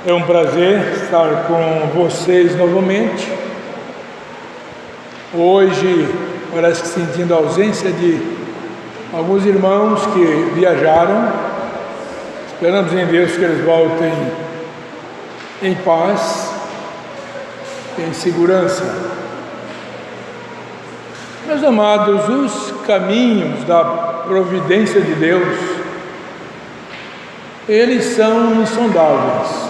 É um prazer estar com vocês novamente. Hoje, parece que sentindo a ausência de alguns irmãos que viajaram. Esperamos em Deus que eles voltem em paz, em segurança. Meus amados, os caminhos da providência de Deus, eles são insondáveis.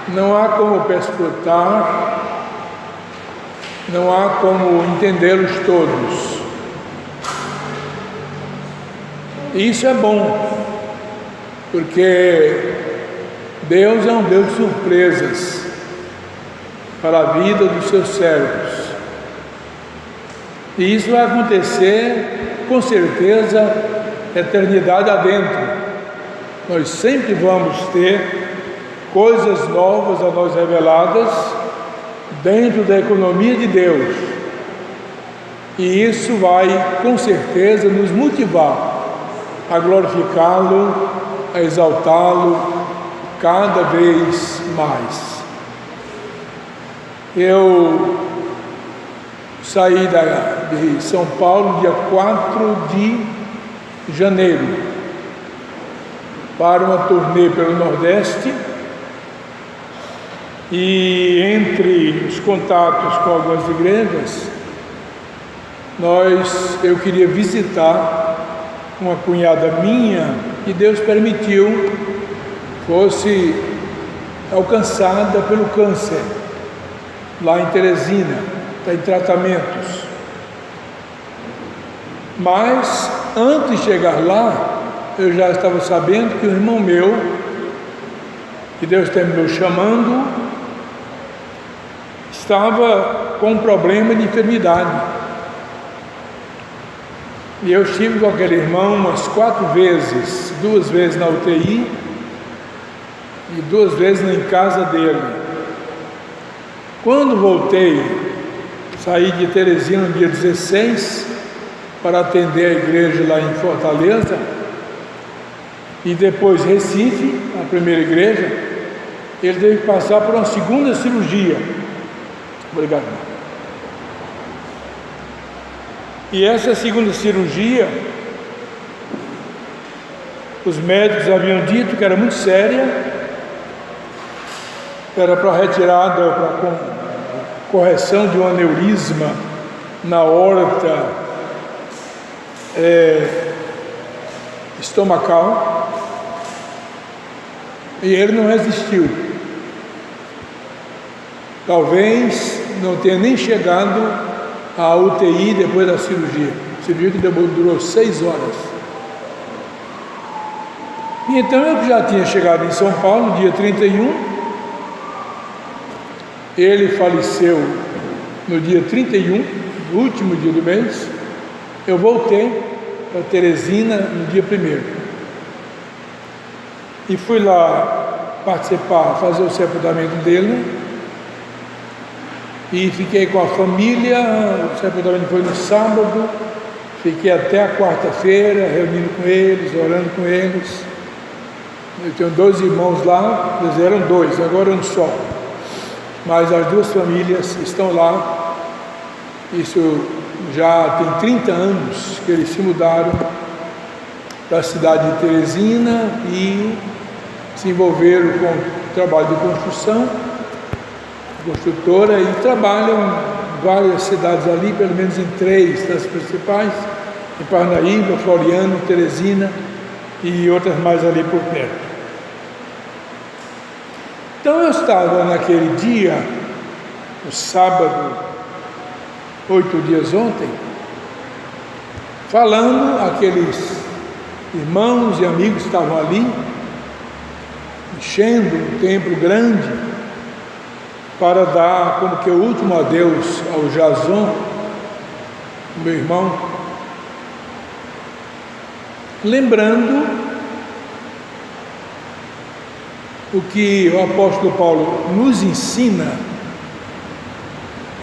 Não há como perscrutar, não há como entendê-los todos. E isso é bom, porque Deus é um Deus de surpresas para a vida dos seus servos. E isso vai acontecer, com certeza, eternidade adentro. Nós sempre vamos ter coisas novas a nós reveladas dentro da economia de Deus. E isso vai, com certeza, nos motivar a glorificá-lo, a exaltá-lo cada vez mais. Eu saí de São Paulo dia 4 de janeiro para uma turnê pelo Nordeste, e entre os contatos com algumas igrejas, eu queria visitar uma cunhada minha que Deus permitiu fosse alcançada pelo câncer, lá em Teresina, está em tratamentos. Mas antes de chegar lá, eu já estava sabendo que um irmão meu, que Deus terminou chamando, estava com um problema de enfermidade. E eu estive com aquele irmão umas 4 vezes, 2 vezes na UTI e 2 vezes em casa dele. Quando voltei, saí de Teresina no dia 16 para atender a igreja lá em Fortaleza, e depois Recife, a primeira igreja. Ele teve que passar por uma segunda cirurgia. Obrigado. E essa segunda cirurgia, os médicos haviam dito que era muito séria, era para retirada, para correção de um aneurisma na aorta estomacal, e ele não resistiu. Talvez não tenha nem chegado à UTI depois da cirurgia. Você viu que durou 6 horas. E então eu já tinha chegado em São Paulo no dia 31. Ele faleceu no dia 31, no último dia do mês. Eu voltei para Teresina no dia 1º. E fui lá participar, fazer o sepultamento dele. E fiquei com a família. O sepultamento foi no sábado. Fiquei até a quarta-feira, reunindo com eles, orando com eles. Eu tenho 2 irmãos lá, eles eram 2, agora um só. Mas as 2 famílias estão lá. Isso já tem 30 anos que eles se mudaram para a cidade de Teresina e se envolveram com o trabalho de construção, construtora, e trabalham em várias cidades ali, pelo menos em 3 das principais, em Parnaíba, Floriano, Teresina e outras mais ali por perto. Então eu estava naquele dia, no sábado, 8 dias ontem, falando àqueles irmãos e amigos que estavam ali, enchendo um templo grande, para dar como que o último adeus ao Jason, meu irmão, lembrando o que o apóstolo Paulo nos ensina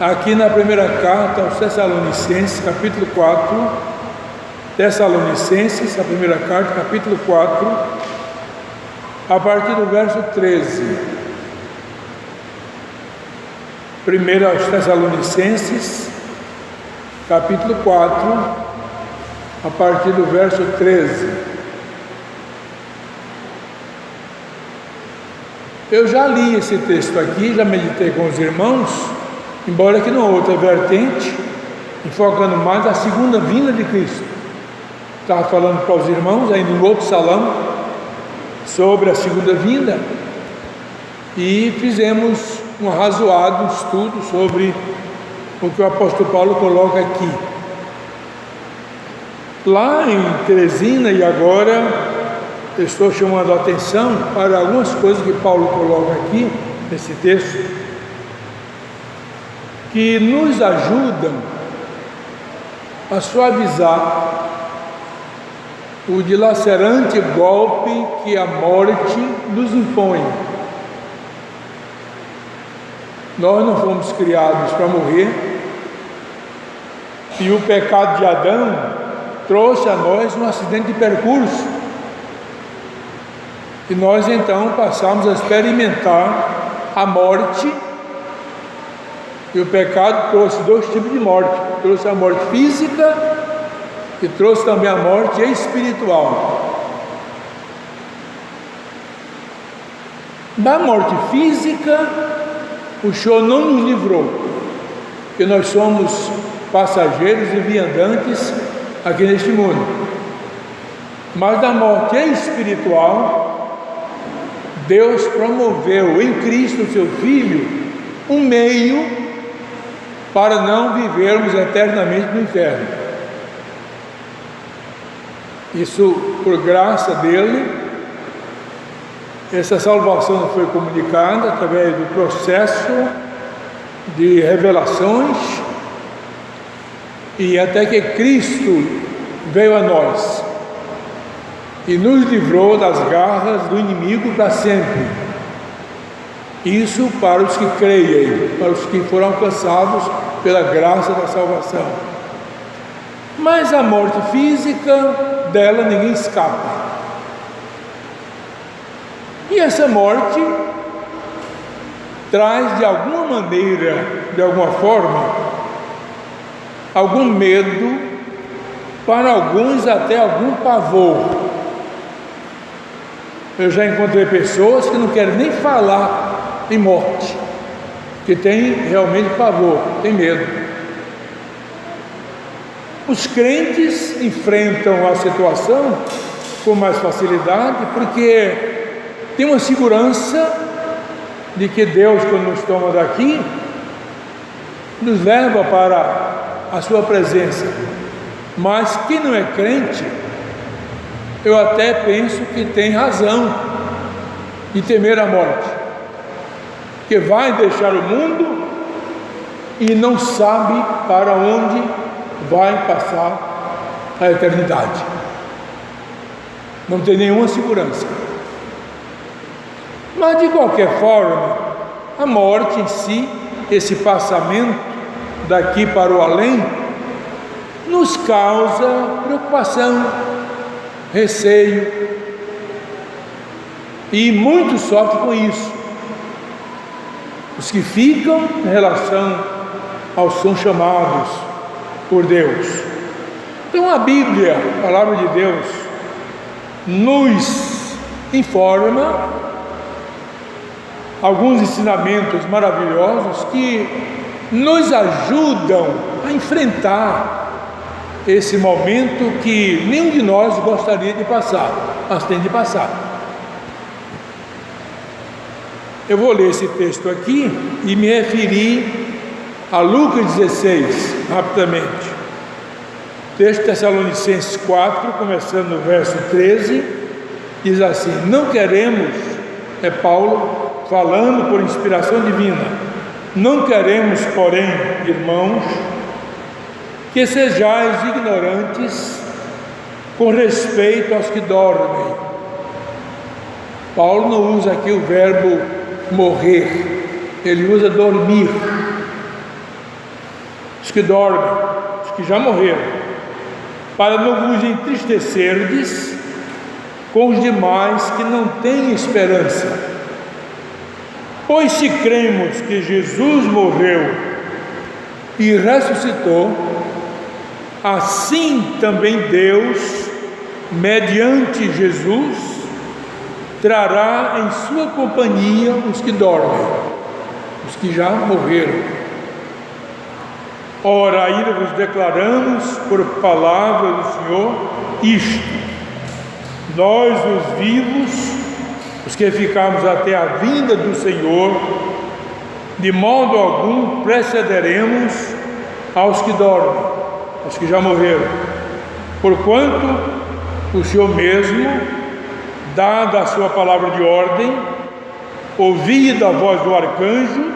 aqui na primeira carta aos Tessalonicenses, capítulo 4, Tessalonicenses, a primeira carta, capítulo 4, a partir do verso 13. 1 aos Tessalonicenses, capítulo 4, a partir do verso 13. Eu já li esse texto aqui, já meditei com os irmãos, embora que numa outra vertente, enfocando mais a segunda vinda de Cristo. Estava falando para os irmãos, ainda em outro salão, sobre a segunda vinda, e fizemos um arrazoado estudo sobre o que o apóstolo Paulo coloca aqui. Lá em Teresina, e agora estou chamando a atenção para algumas coisas que Paulo coloca aqui, nesse texto, que nos ajudam a suavizar o dilacerante golpe que a morte nos impõe. Nós não fomos criados para morrer, e o pecado de Adão trouxe a nós um acidente de percurso, e nós então passamos a experimentar a morte. E o pecado trouxe dois tipos de morte: trouxe a morte física e trouxe também a morte espiritual. Da morte física, o Senhor não nos livrou, porque nós somos passageiros e viandantes aqui neste mundo. Mas da morte espiritual, Deus promoveu em Cristo, seu Filho, um meio para não vivermos eternamente no inferno. Isso por graça dele. Essa salvação foi comunicada através do processo de revelações, e até que Cristo veio a nós e nos livrou das garras do inimigo para sempre. Isso para os que creem, para os que foram alcançados pela graça da salvação. Mas a morte física, dela ninguém escapa. E essa morte traz de alguma maneira, de alguma forma, algum medo, para alguns até algum pavor. Eu já encontrei pessoas que não querem nem falar em morte, que tem realmente pavor, tem medo. Os crentes enfrentam a situação com mais facilidade, porque tem uma segurança de que Deus, quando nos toma daqui, nos leva para a sua presença. Mas quem não é crente, eu até penso que tem razão de temer a morte, que vai deixar o mundo e não sabe para onde vai passar a eternidade. Não tem nenhuma segurança. Mas de qualquer forma, a morte em si, esse passamento daqui para o além, nos causa preocupação, receio, e muitos sofrem com isso. Os que ficam em relação aos que são chamados por Deus. Então a Bíblia, a palavra de Deus, nos informa alguns ensinamentos maravilhosos que nos ajudam a enfrentar esse momento que nenhum de nós gostaria de passar, mas tem de passar. Eu vou ler esse texto aqui e me referir a Lucas 16, rapidamente. Texto Tessalonicenses 4, começando no verso 13, diz assim: não queremos, é Paulo falando por inspiração divina, não queremos, porém, irmãos, que sejais ignorantes com respeito aos que dormem. Paulo não usa aqui o verbo morrer, ele usa dormir. Os que dormem, os que já morreram, para não vos entristecerdes com os demais que não têm esperança. Pois se cremos que Jesus morreu e ressuscitou, assim também Deus, mediante Jesus, trará em sua companhia os que dormem, os que já morreram. Ora, ainda vos declaramos por palavra do Senhor isto: nós, os vivos, os que ficarmos até a vinda do Senhor, de modo algum precederemos aos que dormem, aos que já morreram. Porquanto o Senhor mesmo, dada a sua palavra de ordem, ouvida a voz do arcanjo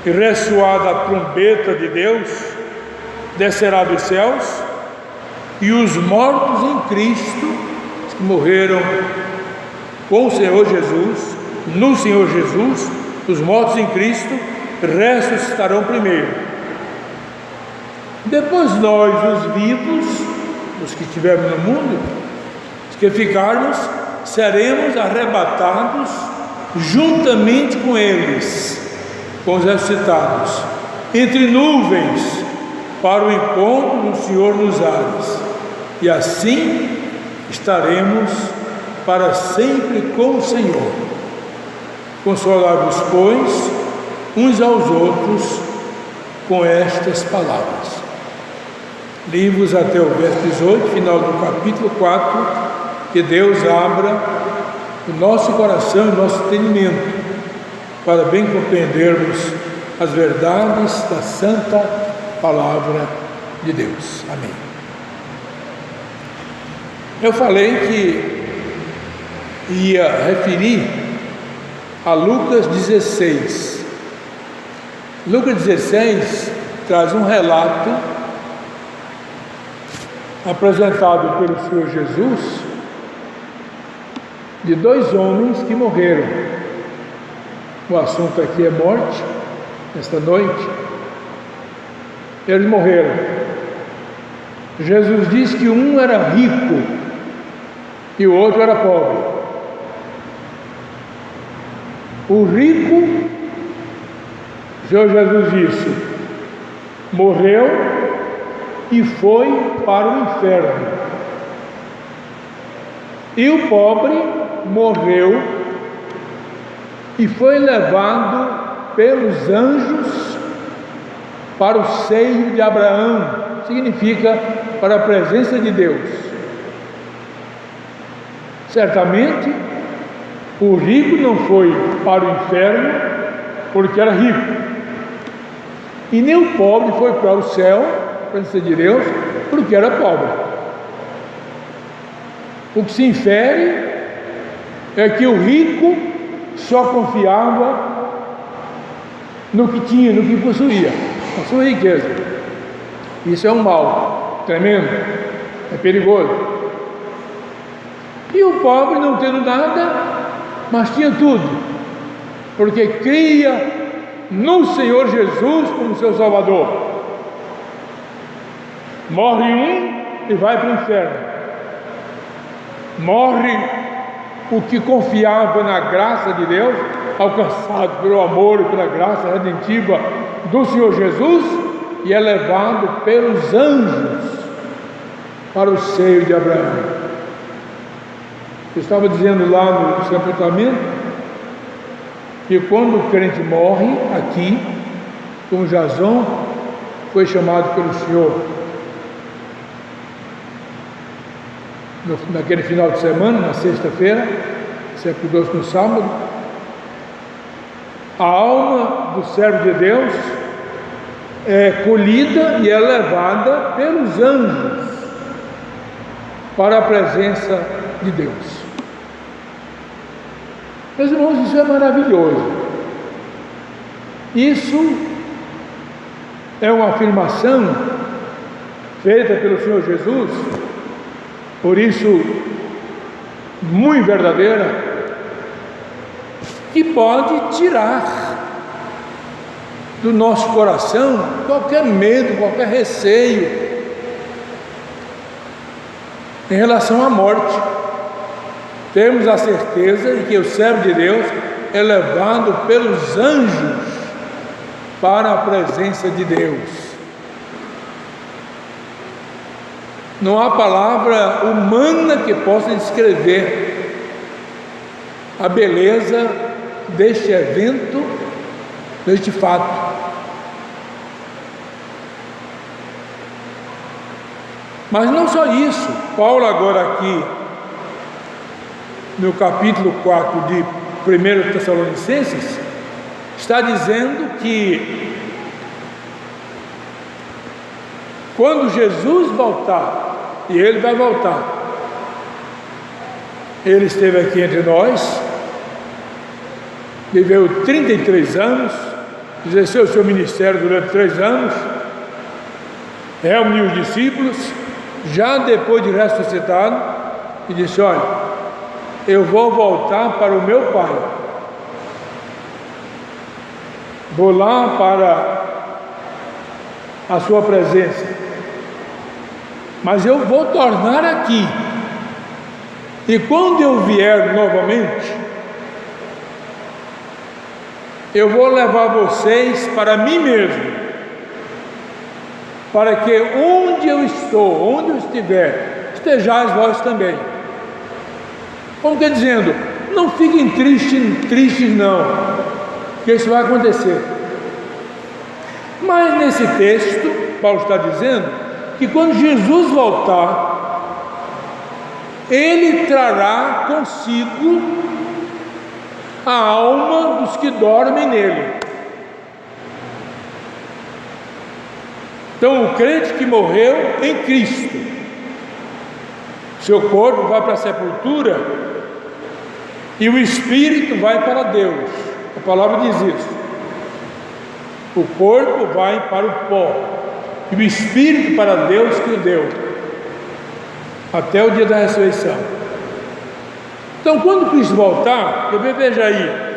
e ressoada a trombeta de Deus, descerá dos céus, e os mortos em Cristo, os que morreram com o Senhor Jesus, no Senhor Jesus, os mortos em Cristo ressuscitarão primeiro. Depois nós, os vivos, os que estivermos no mundo, os que ficarmos, seremos arrebatados juntamente com eles, com os ressuscitados, entre nuvens, para o encontro do Senhor nos ares, e assim estaremos para sempre com o Senhor. Consolai-vos, pois, uns aos outros com estas palavras. Li-vos até o verso 18, final do capítulo 4, que Deus abra o nosso coração e o nosso entendimento, para bem compreendermos as verdades da santa palavra de Deus. Amém. Eu falei que ia referir a Lucas 16. Lucas 16 traz um relato apresentado pelo Senhor Jesus de dois homens que morreram. O assunto aqui é morte, esta noite. Eles morreram. Jesus diz que um era rico e o outro era pobre. O rico, o Senhor Jesus disse, morreu e foi para o inferno. E o pobre morreu e foi levado pelos anjos para o seio de Abraão, significa para a presença de Deus. Certamente, o rico não foi para o inferno porque era rico, e nem o pobre foi para o céu, a presença de Deus, porque era pobre. O que se infere é que o rico só confiava no que tinha, no que possuía, a sua riqueza. Isso é um mal tremendo, é perigoso. E o pobre, não tendo nada, mas tinha tudo, porque cria no Senhor Jesus como seu Salvador. Morre um e vai para o inferno. Morre o que confiava na graça de Deus, alcançado pelo amor e pela graça redentiva do Senhor Jesus, e é levado pelos anjos para o seio de Abraão. Eu estava dizendo lá no sepultamento que quando o crente morre aqui, como Jason foi chamado pelo Senhor naquele final de semana, na sexta-feira, sepultou-se no sábado, a alma do servo de Deus é colhida e é levada pelos anjos para a presença de Deus. Meus irmãos, isso é maravilhoso. Isso é uma afirmação feita pelo Senhor Jesus, por isso muito verdadeira, que pode tirar do nosso coração qualquer medo, qualquer receio em relação à morte. temos a certeza de que o servo de Deus é levado pelos anjos para a presença de Deus. Não há palavra humana que possa descrever a beleza deste evento, deste fato. Mas não só isso, Paulo agora aqui, no capítulo 4 de 1 Tessalonicenses, está dizendo que quando Jesus voltar, e Ele vai voltar, Ele esteve aqui entre nós, viveu 33 anos, exerceu o seu ministério durante 3 anos, reuniu os discípulos, já depois de ressuscitado, e disse: olha, eu vou voltar para o meu Pai, vou lá para a sua presença, mas eu vou tornar aqui, e quando eu vier novamente, eu vou levar vocês para mim mesmo, para que onde eu estou, onde eu estiver, estejais vós também. Como que dizendo, não fiquem tristes não, que isso vai acontecer. Mas nesse texto, Paulo está dizendo que quando Jesus voltar, Ele trará consigo a alma dos que dormem nele. Então, o crente que morreu em Cristo, seu corpo vai para a sepultura e o espírito vai para Deus. A palavra diz isso. O corpo vai para o pó e o espírito para Deus que o deu, até o dia da ressurreição. Então, quando Cristo voltar, veja aí,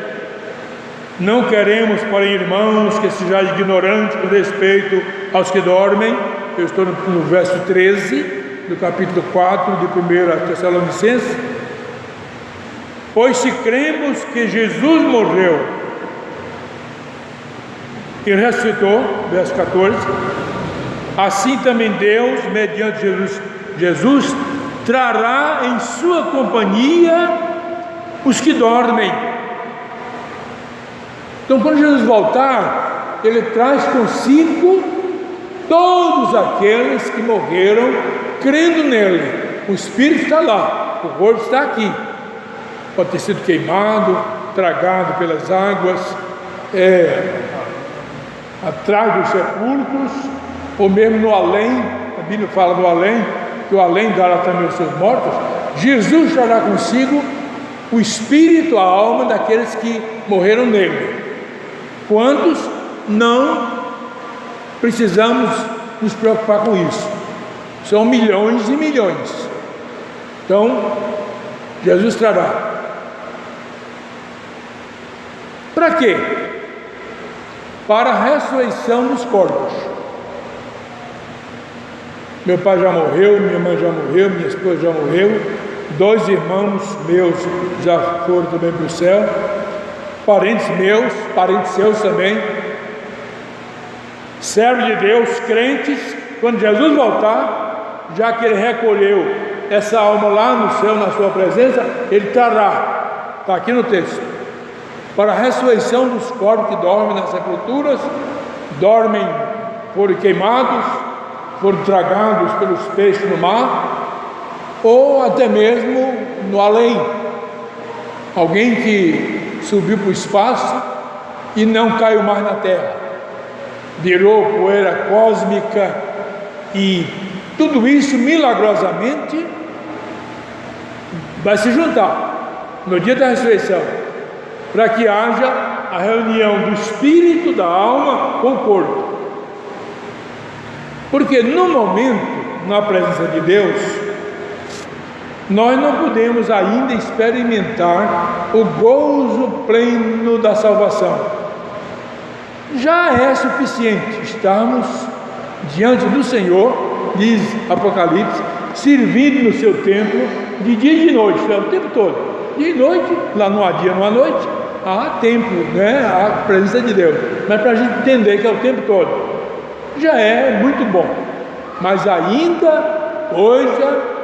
não queremos, porém, irmãos, que sejais ignorantes com respeito aos que dormem. Eu estou no verso 13 do capítulo 4 de 1 Tessalonicenses. Pois se cremos que Jesus morreu e ressuscitou, verso 14, assim também Deus, mediante Jesus trará em sua companhia os que dormem. Então, quando Jesus voltar, Ele traz consigo todos aqueles que morreram crendo nele. O Espírito está lá, o corpo está aqui, pode ter sido queimado, tragado pelas águas, atrás dos sepulcros, ou mesmo no além. A Bíblia fala do além, que o além dará também os seus mortos. Jesus trará consigo o espírito, a alma daqueles que morreram nele. Quantos? Não precisamos nos preocupar com isso. São milhões e milhões. Então, Jesus trará. Para quê? Para a ressurreição dos corpos. Meu pai já morreu, minha mãe já morreu, minha esposa já morreu, 2 irmãos meus já foram também para o céu, parentes meus, parentes seus também, servos de Deus, crentes. Quando Jesus voltar, já que Ele recolheu essa alma lá no céu, na sua presença, Ele trará, está aqui no texto, para a ressurreição dos corpos que dormem nas sepulturas, dormem, foram queimados, foram tragados pelos peixes no mar, ou até mesmo no além. Alguém que subiu para o espaço e não caiu mais na terra, virou poeira cósmica, e tudo isso milagrosamente vai se juntar no dia da ressurreição, para que haja a reunião do espírito, da alma com o corpo. Porque no momento, na presença de Deus, nós não podemos ainda experimentar o gozo pleno da salvação. Já é suficiente estarmos diante do Senhor, diz Apocalipse, servindo no seu templo, de dia e de noite, o tempo todo. Dia e noite, lá não há dia, não há noite, há tempo, né? Há presença de Deus. Mas para a gente entender que é o tempo todo, já é muito bom. Mas ainda, coisa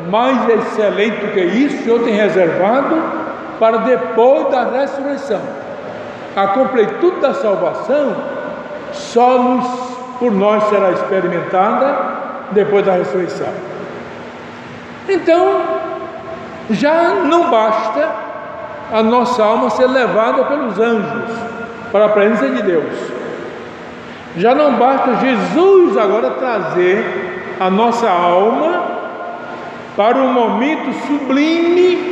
mais excelente do que isso, o Senhor tem reservado para depois da ressurreição. A completude da salvação só por nós será experimentada depois da ressurreição. Então, já não basta a nossa alma ser levada pelos anjos para a presença de Deus. Já não basta Jesus agora trazer a nossa alma para um momento sublime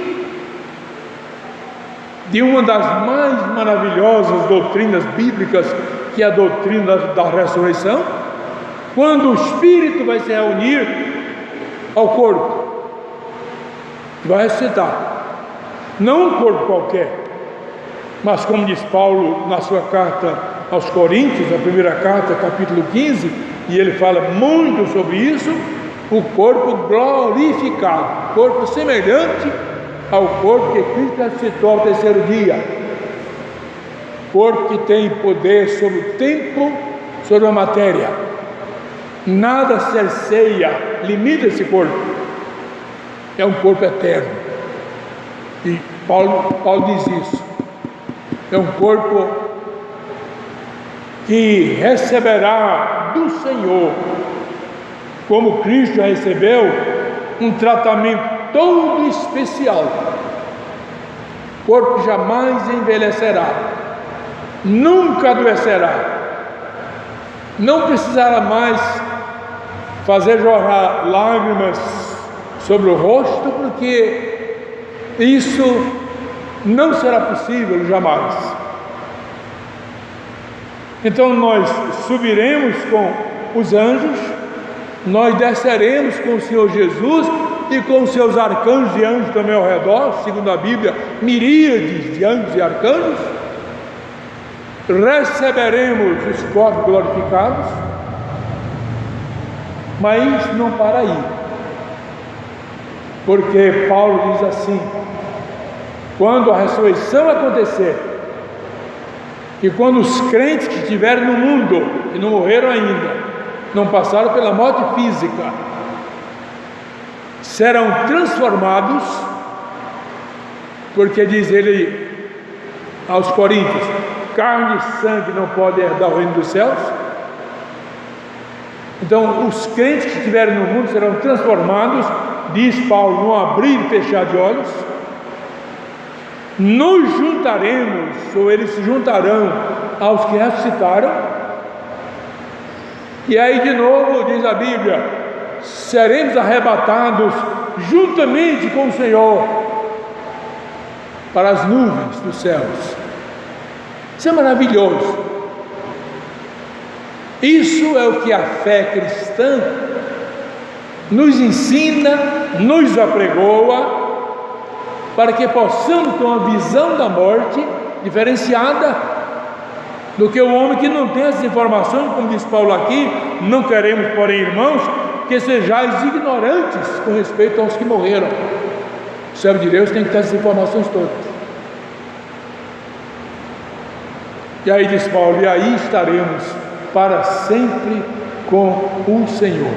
de uma das mais maravilhosas doutrinas bíblicas, que é a doutrina da ressurreição, quando o Espírito vai se reunir ao corpo, vai ressuscitar. Não um corpo qualquer, mas como diz Paulo na sua carta aos Coríntios, a primeira carta, capítulo 15, e ele fala muito sobre isso, o corpo glorificado, corpo semelhante ao corpo que Cristo ressuscitou ao terceiro dia, corpo que tem poder sobre o tempo, sobre a matéria, nada cerceia, limita esse corpo, é um corpo eterno, e Paulo diz isso, é um corpo que receberá do Senhor, como Cristo já recebeu, um tratamento todo especial. O corpo jamais envelhecerá, nunca adoecerá, não precisará mais fazer jorrar lágrimas sobre o rosto, porque isso não será possível jamais. Então nós subiremos com os anjos, nós desceremos com o Senhor Jesus e com os seus arcanjos e anjos também ao redor, segundo a Bíblia, miríades de anjos e arcanjos. Receberemos os corpos glorificados, mas não para aí, porque Paulo diz assim: quando a ressurreição acontecer, e quando os crentes que estiverem no mundo e não morreram ainda, não passaram pela morte física, serão transformados, porque diz ele aos Coríntios: carne e sangue não podem herdar o reino dos céus. Então os crentes que estiverem no mundo serão transformados, diz Paulo, num abrir e fechar de olhos. Nos juntaremos, ou eles se juntarão aos que ressuscitaram, e aí de novo diz a Bíblia: seremos arrebatados juntamente com o Senhor para as nuvens dos céus. Isso é maravilhoso. Isso é o que a fé cristã nos ensina, nos apregoa, para que possamos ter uma visão da morte diferenciada do que o homem que não tem essas informações, como diz Paulo aqui: não queremos, porém, irmãos, que sejais ignorantes com respeito aos que morreram. O servo de Deus tem que ter essas informações todas. E aí diz Paulo: e aí estaremos para sempre com o Senhor.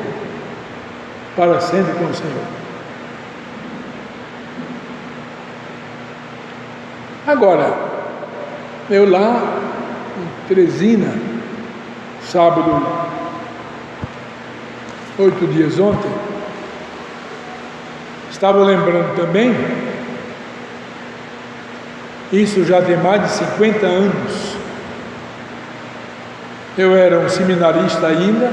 Para sempre com o Senhor. Agora, eu lá em Teresina, sábado, 8 dias ontem, estava lembrando também, isso já tem mais de 50 anos, eu era um seminarista ainda,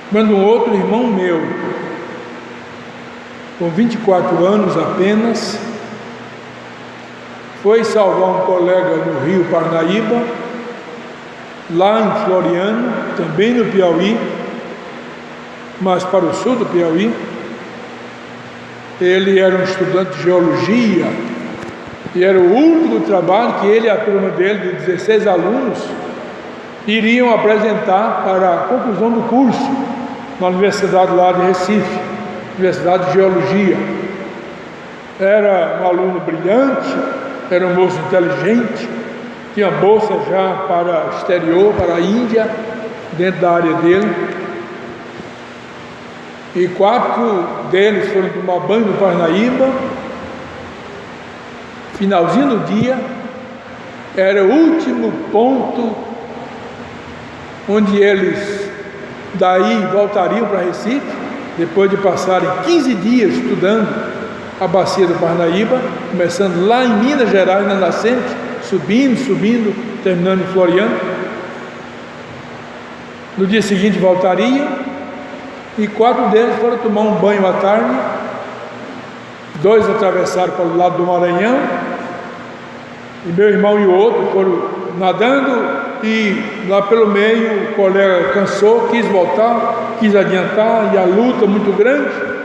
quando um outro irmão meu, com 24 anos apenas, foi salvar um colega no Rio Parnaíba, lá em Floriano, também no Piauí, mas para o sul do Piauí. Ele era um estudante de geologia, e era o último trabalho que ele e a turma dele, de 16 alunos, iriam apresentar para a conclusão do curso, na universidade lá de Recife. Universidade de Geologia. Era um aluno brilhante, era um moço inteligente, tinha bolsa já para exterior, para a Índia, dentro da área dele. E 4 deles foram tomar banho no Parnaíba. Finalzinho do dia, era o último ponto onde eles daí voltariam para Recife, depois de passarem 15 dias estudando a bacia do Parnaíba, começando lá em Minas Gerais, na nascente, subindo, terminando em Floriano. No dia seguinte voltariam, e 4 deles foram tomar um banho à tarde, 2 atravessaram para o lado do Maranhão, e meu irmão e o outro foram nadando, e lá pelo meio o colega cansou, quis voltar, quis adiantar, e a luta muito grande.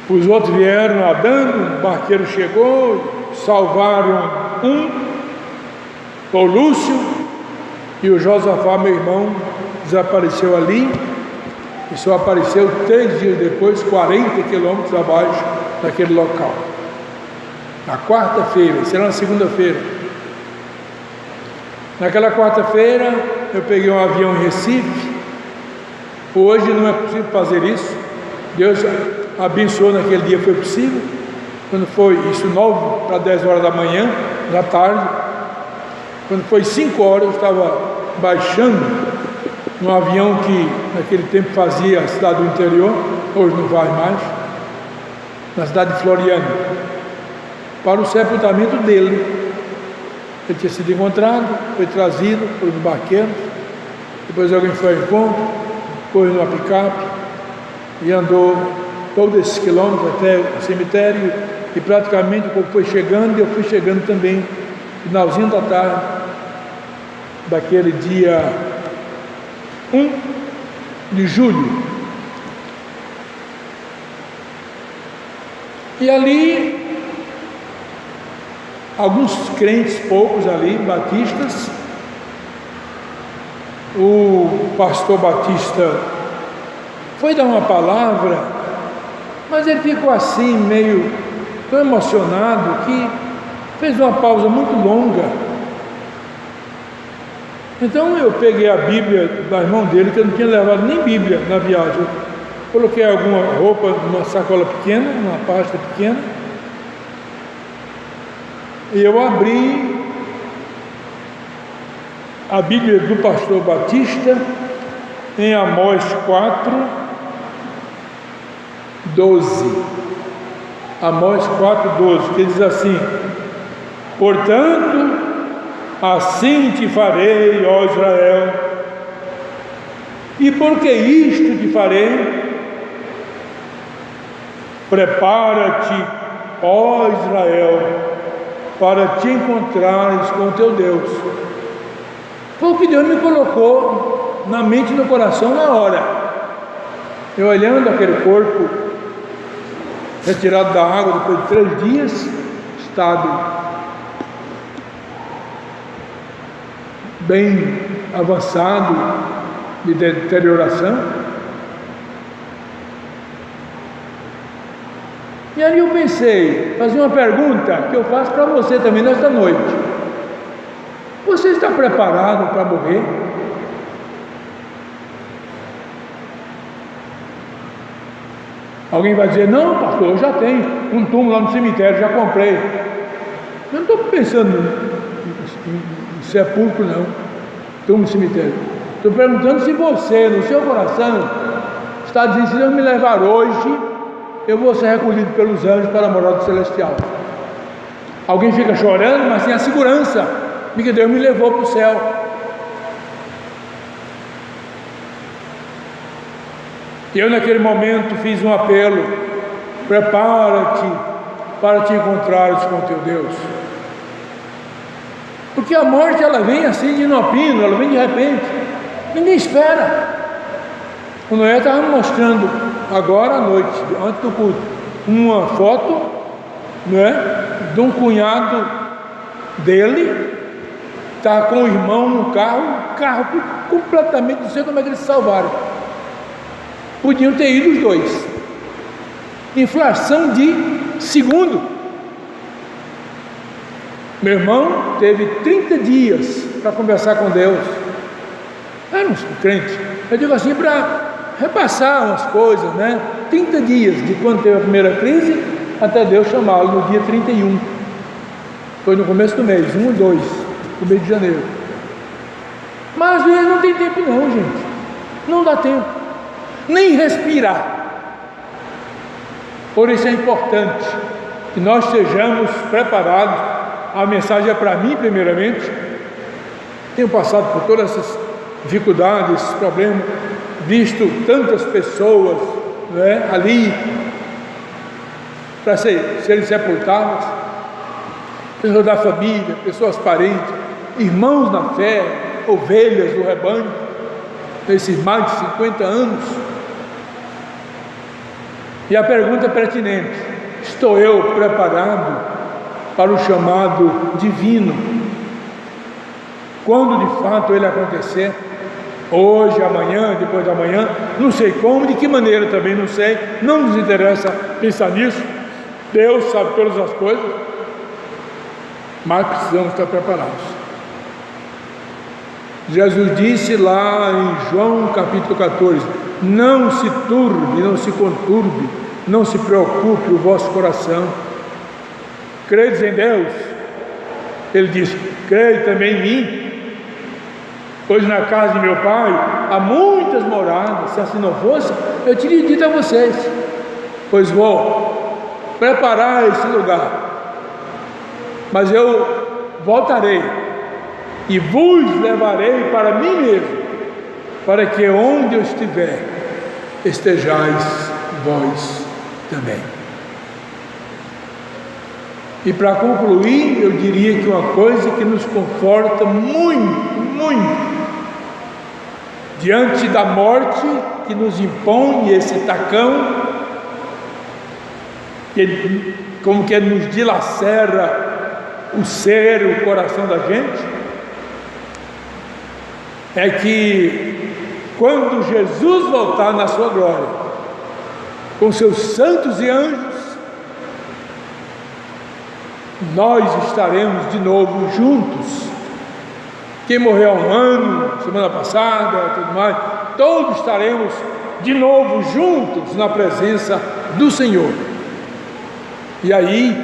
Os outros vieram nadando, o barqueiro chegou, salvaram o Lúcio, e o Josafá, meu irmão, desapareceu ali, e só apareceu 3 dias depois, 40 quilômetros abaixo daquele local. Na quarta-feira, será na segunda-feira. Naquela quarta-feira, eu peguei um avião em Recife. Hoje não é possível fazer isso. Deus abençoou, naquele dia foi possível. Quando foi isso, 9 para 10 horas da manhã, da tarde, quando foi 5 horas, eu estava baixando num avião que naquele tempo fazia a cidade do interior, hoje não vai mais, na cidade de Floriano, para o sepultamento dele. Ele tinha sido encontrado, foi trazido por um barqueiro, depois alguém foi ao encontro, pôs numa picape e andou todos esses quilômetros até o cemitério, e praticamente o povo foi chegando, e eu fui chegando também, finalzinho da tarde, daquele dia 1 de julho. E ali, alguns crentes, poucos ali, batistas, o pastor Batista foi dar uma palavra, mas ele ficou assim, meio tão emocionado, que fez uma pausa muito longa. Então eu peguei a Bíblia da mão dele, que eu não tinha levado nem Bíblia na viagem. Eu coloquei alguma roupa numa sacola pequena, numa pasta pequena, e eu abri a Bíblia do pastor Batista em Amós 4:12. Amós 4:12, que diz assim: portanto, assim te farei, ó Israel, e porque isto te farei, prepara-te, ó Israel, para te encontrares com teu Deus. Foi o que Deus me colocou na mente e no coração na hora. Eu olhando aquele corpo retirado da água depois de 3 dias, estado bem avançado de deterioração. E ali eu pensei, fazer uma pergunta que eu faço para você também nesta noite: você está preparado para morrer? Alguém vai dizer: não, pastor, eu já tenho um túmulo lá no cemitério, já comprei. Eu não estou pensando em sepulcro, não, túmulo no cemitério. Estou perguntando se você, no seu coração, está dizendo: se Deus me levar hoje, eu vou ser recolhido pelos anjos para a morada celestial. Alguém fica chorando, mas tem a segurança de que Deus me levou para o céu. E eu naquele momento fiz um apelo: prepara-te para te encontrares com teu Deus. Porque a morte, ela vem assim de inopino, ela vem de repente, ninguém espera. O Noé estava me mostrando agora à noite, antes do culto, uma foto, né, de um cunhado dele, está com o irmão no carro, completamente, não sei como é que eles se salvaram. podiam ter ido os dois. Inflação de segundo. Meu irmão teve 30 dias para conversar com Deus. Era um crente. Eu digo assim, para repassar umas coisas, né? 30 dias de quando teve a primeira crise até Deus chamá-lo no dia 31. Foi no começo do mês, 1 ou 2, no mês de janeiro. Mas às vezes não tem tempo não, gente. Não dá tempo. Nem respirar. Por isso é importante que nós estejamos preparados. A mensagem é para mim primeiramente. Tenho passado por todas essas dificuldades, esses problemas, visto tantas pessoas, né, ali para serem sepultadas, pessoas da família, pessoas parentes, irmãos na fé, ovelhas do rebanho, nesses mais de 50 anos. E a pergunta é pertinente: estou eu preparado para o chamado divino? Quando de fato ele acontecer, hoje, amanhã, depois da manhã, não sei como, de que maneira também não sei, não nos interessa pensar nisso. Deus sabe todas as coisas, mas precisamos estar preparados. Jesus disse lá em João capítulo 14: não se turbe, não se conturbe, não se preocupe o vosso coração. Credes em Deus? Ele disse: crede também em mim, pois na casa de meu pai há muitas moradas. Se assim não fosse, eu teria dito a vocês, pois vou preparar esse lugar, mas eu voltarei e vos levarei para mim mesmo, para que onde eu estiver, estejais vós também. E para concluir, eu diria que uma coisa que nos conforta muito, muito, diante da morte que nos impõe esse tacão, que como que nos dilacera o ser, o coração da gente, é que quando Jesus voltar na sua glória, com seus santos e anjos, nós estaremos de novo juntos. Quem morreu há um ano, semana passada, tudo mais, todos estaremos de novo juntos na presença do Senhor. E aí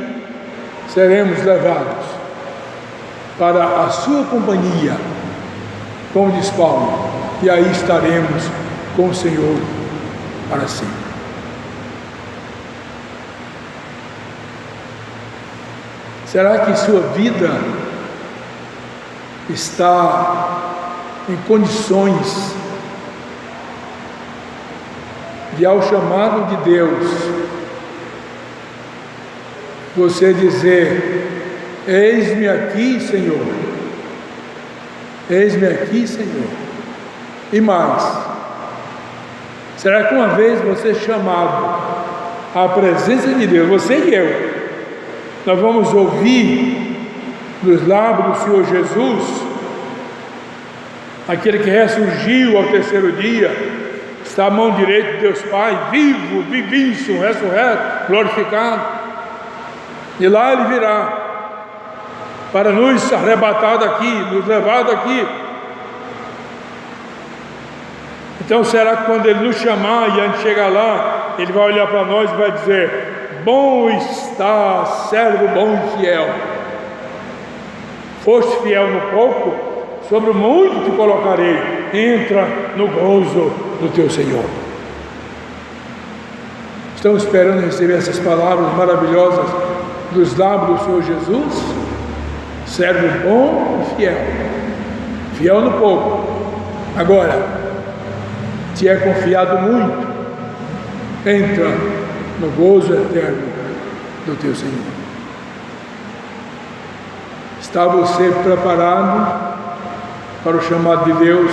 seremos levados para a sua companhia, como diz Paulo, e aí estaremos com o Senhor para sempre. Será que sua vida está em condições de, ao chamado de Deus, você dizer: eis-me aqui, Senhor, eis-me aqui, Senhor? E mais, será que uma vez você chamado à presença de Deus, você e eu, nós vamos ouvir dos lábios do Senhor Jesus, aquele que ressurgiu ao terceiro dia, está à mão direita de Deus Pai, vivo, vivíssimo, ressurreto, glorificado, e lá Ele virá para nos arrebatar daqui, nos levar daqui. Então será que quando Ele nos chamar e a gente chegar lá, Ele vai olhar para nós e vai dizer: bom está, servo bom e fiel, foste fiel no pouco, sobre o muito te colocarei, entra no gozo do teu Senhor. Estamos esperando receber essas palavras maravilhosas dos lábios do Senhor Jesus. Servo bom e fiel, fiel no pouco, agora te é confiado muito, entra no gozo eterno do teu Senhor. Está você preparado para o chamado de Deus?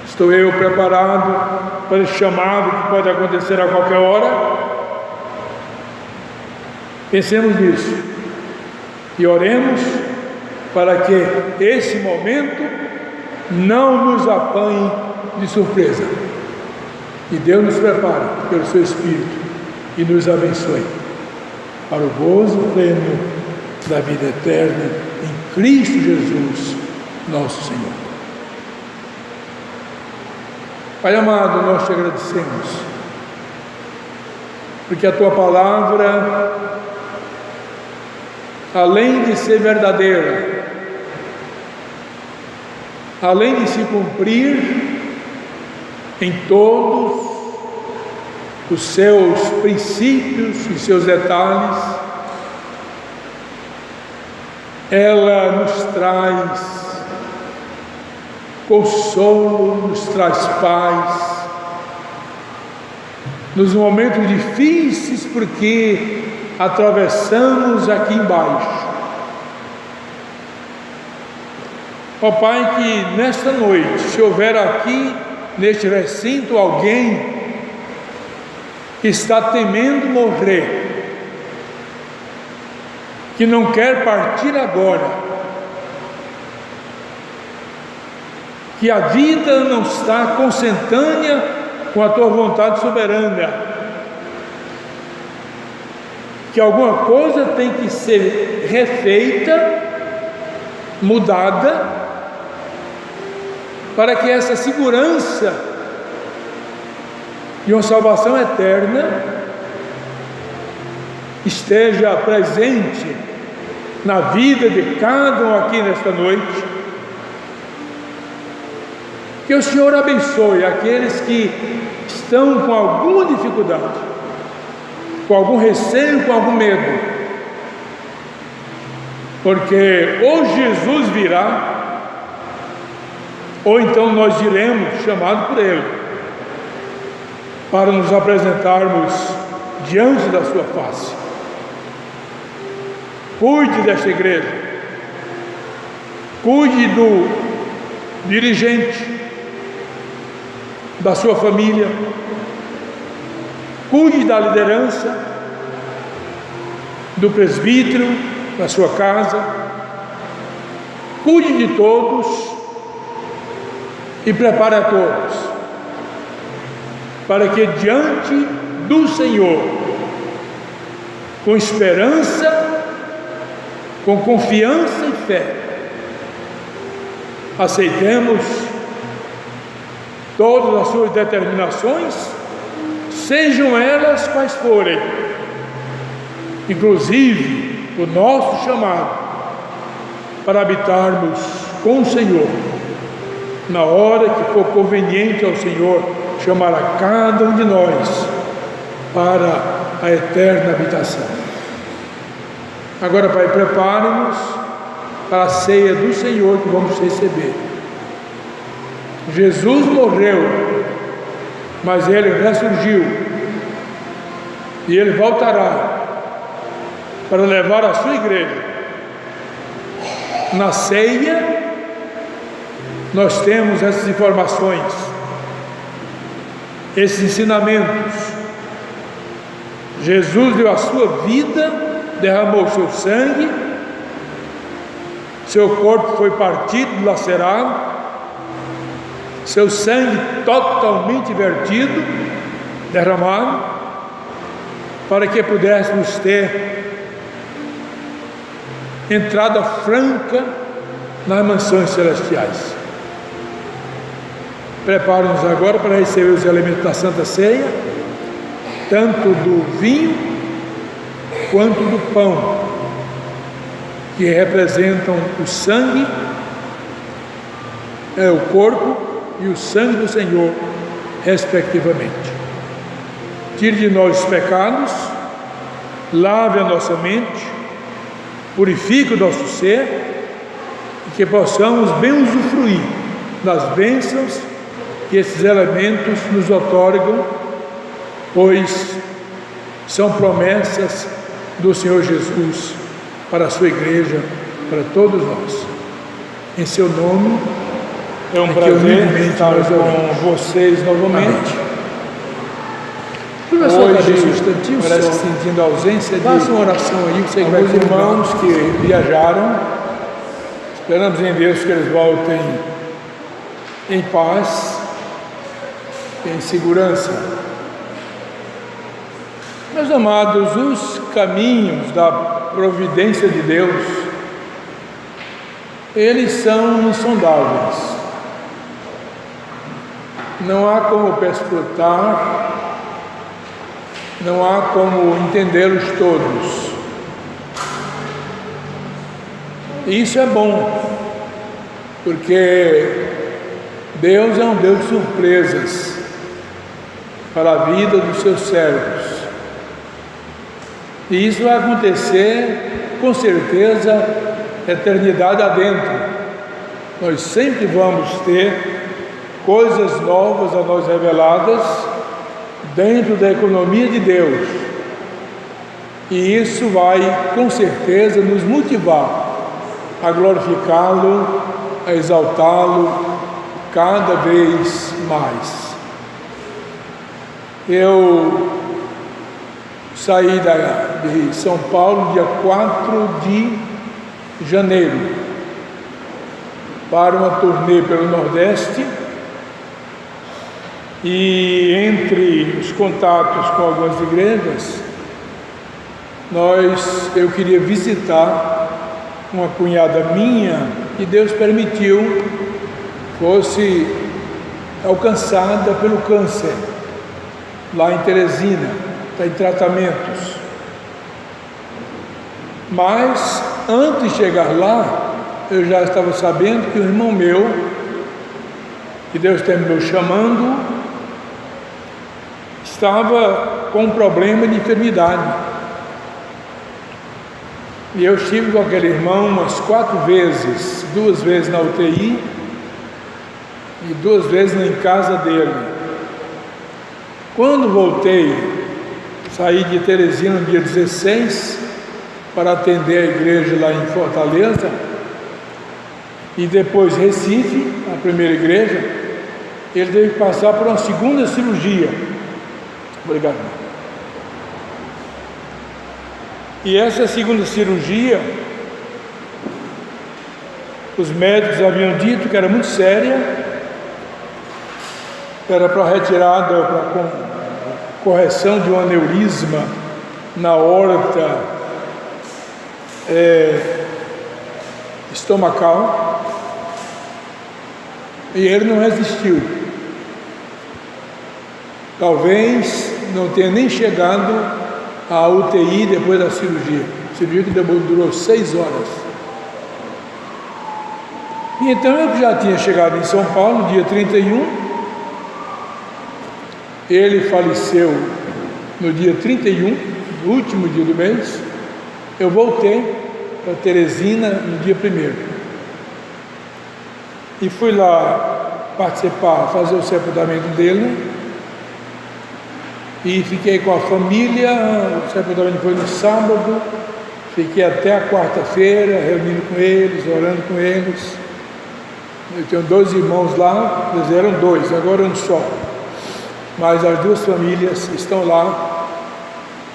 Estou eu preparado para esse chamado que pode acontecer a qualquer hora? Pensemos nisso e oremos para que esse momento não nos apanhe de surpresa. E Deus nos prepare pelo seu Espírito e nos abençoe para o gozo pleno da vida eterna em Cristo Jesus, nosso Senhor. Pai amado, nós te agradecemos, porque a tua palavra, além de ser verdadeira, além de se cumprir em todos os seus princípios e seus detalhes, ela nos traz consolo, nos traz paz nos momentos difíceis, porque atravessamos aqui embaixo. Ó Pai, que nesta noite, se houver aqui neste recinto alguém que está temendo morrer, que não quer partir agora, que a vida não está consentânea com a tua vontade soberana, que alguma coisa tem que ser refeita, mudada, para que essa segurança de uma salvação eterna esteja presente na vida de cada um aqui nesta noite. Que o Senhor abençoe aqueles que estão com alguma dificuldade, com algum receio, com algum medo, porque ou Jesus virá, ou então nós iremos, chamado por Ele, para nos apresentarmos diante da sua face. Cuide desta igreja, cuide do dirigente, da sua família, cuide da liderança, do presbítero, da sua casa, cuide de todos e prepare a todos, para que diante do Senhor, com esperança, com confiança e fé, aceitemos todas as suas determinações, sejam elas quais forem, inclusive o nosso chamado para habitarmos com o Senhor, na hora que for conveniente ao Senhor chamar a cada um de nós para a eterna habitação. Agora, Pai, prepare-nos para a ceia do Senhor que vamos receber. Jesus morreu, mas Ele ressurgiu, e Ele voltará para levar a sua igreja. Na ceia, nós temos essas informações, esses ensinamentos. Jesus deu a sua vida, derramou o seu sangue, seu corpo foi partido, lacerado, seu sangue totalmente vertido, derramado, para que pudéssemos ter entrada franca nas mansões celestiais. Prepare-nos agora para receber os elementos da Santa Ceia, tanto do vinho quanto do pão, que representam o sangue, o corpo e o sangue do Senhor, respectivamente. Tire de nós os pecados, lave a nossa mente, purifique o nosso ser, e que possamos bem usufruir das bênçãos que esses elementos nos otorgam, pois são promessas do Senhor Jesus para a sua igreja, para todos nós. Em seu nome, é um prazer estar com vocês novamente. Hoje, parece que sentindo a ausência de alguns irmãos que viajaram. Esperamos em Deus que eles voltem em paz, em segurança. Meus amados, os caminhos da providência de Deus, eles são insondáveis. Não há como perscrutar, não há como entendê-los todos. E isso é bom, porque Deus é um Deus de surpresas para a vida dos seus servos. E isso vai acontecer, com certeza, eternidade adentro. Nós sempre vamos ter coisas novas a nós reveladas dentro da economia de Deus. E isso vai, com certeza, nos motivar a glorificá-lo, a exaltá-lo cada vez mais. Eu saí de São Paulo dia 4 de janeiro para uma turnê pelo Nordeste, e entre os contatos com algumas igrejas, eu queria visitar uma cunhada minha que Deus permitiu fosse alcançada pelo câncer, lá em Teresina, está em tratamentos. Mas, antes de chegar lá, eu já estava sabendo que um irmão meu, que Deus terminou chamando, estava com um problema de enfermidade. E eu estive com aquele irmão umas 4 vezes, 2 vezes na UTI e 2 vezes em casa dele. Quando voltei, saí de Teresina no dia 16 para atender a igreja lá em Fortaleza, e depois Recife, a primeira igreja, ele teve que passar por uma segunda cirurgia. Obrigado. E essa segunda cirurgia, os médicos haviam dito que era muito séria, era para retirada, para correção de um aneurisma na aorta estomacal, e ele não resistiu. Talvez não tenha nem chegado à UTI depois da cirurgia. Você viu que durou 6 horas. E então eu já tinha chegado em São Paulo no dia 31, ele faleceu no dia 31, no último dia do mês. Eu voltei para Teresina no dia 1º e fui lá participar, fazer o sepultamento dele, e fiquei com a família. O sepultamento foi no sábado, fiquei até a quarta-feira reunindo com eles, orando com eles. Eu tenho 2 irmãos lá, eles eram 2, agora um só, mas as 2 famílias estão lá.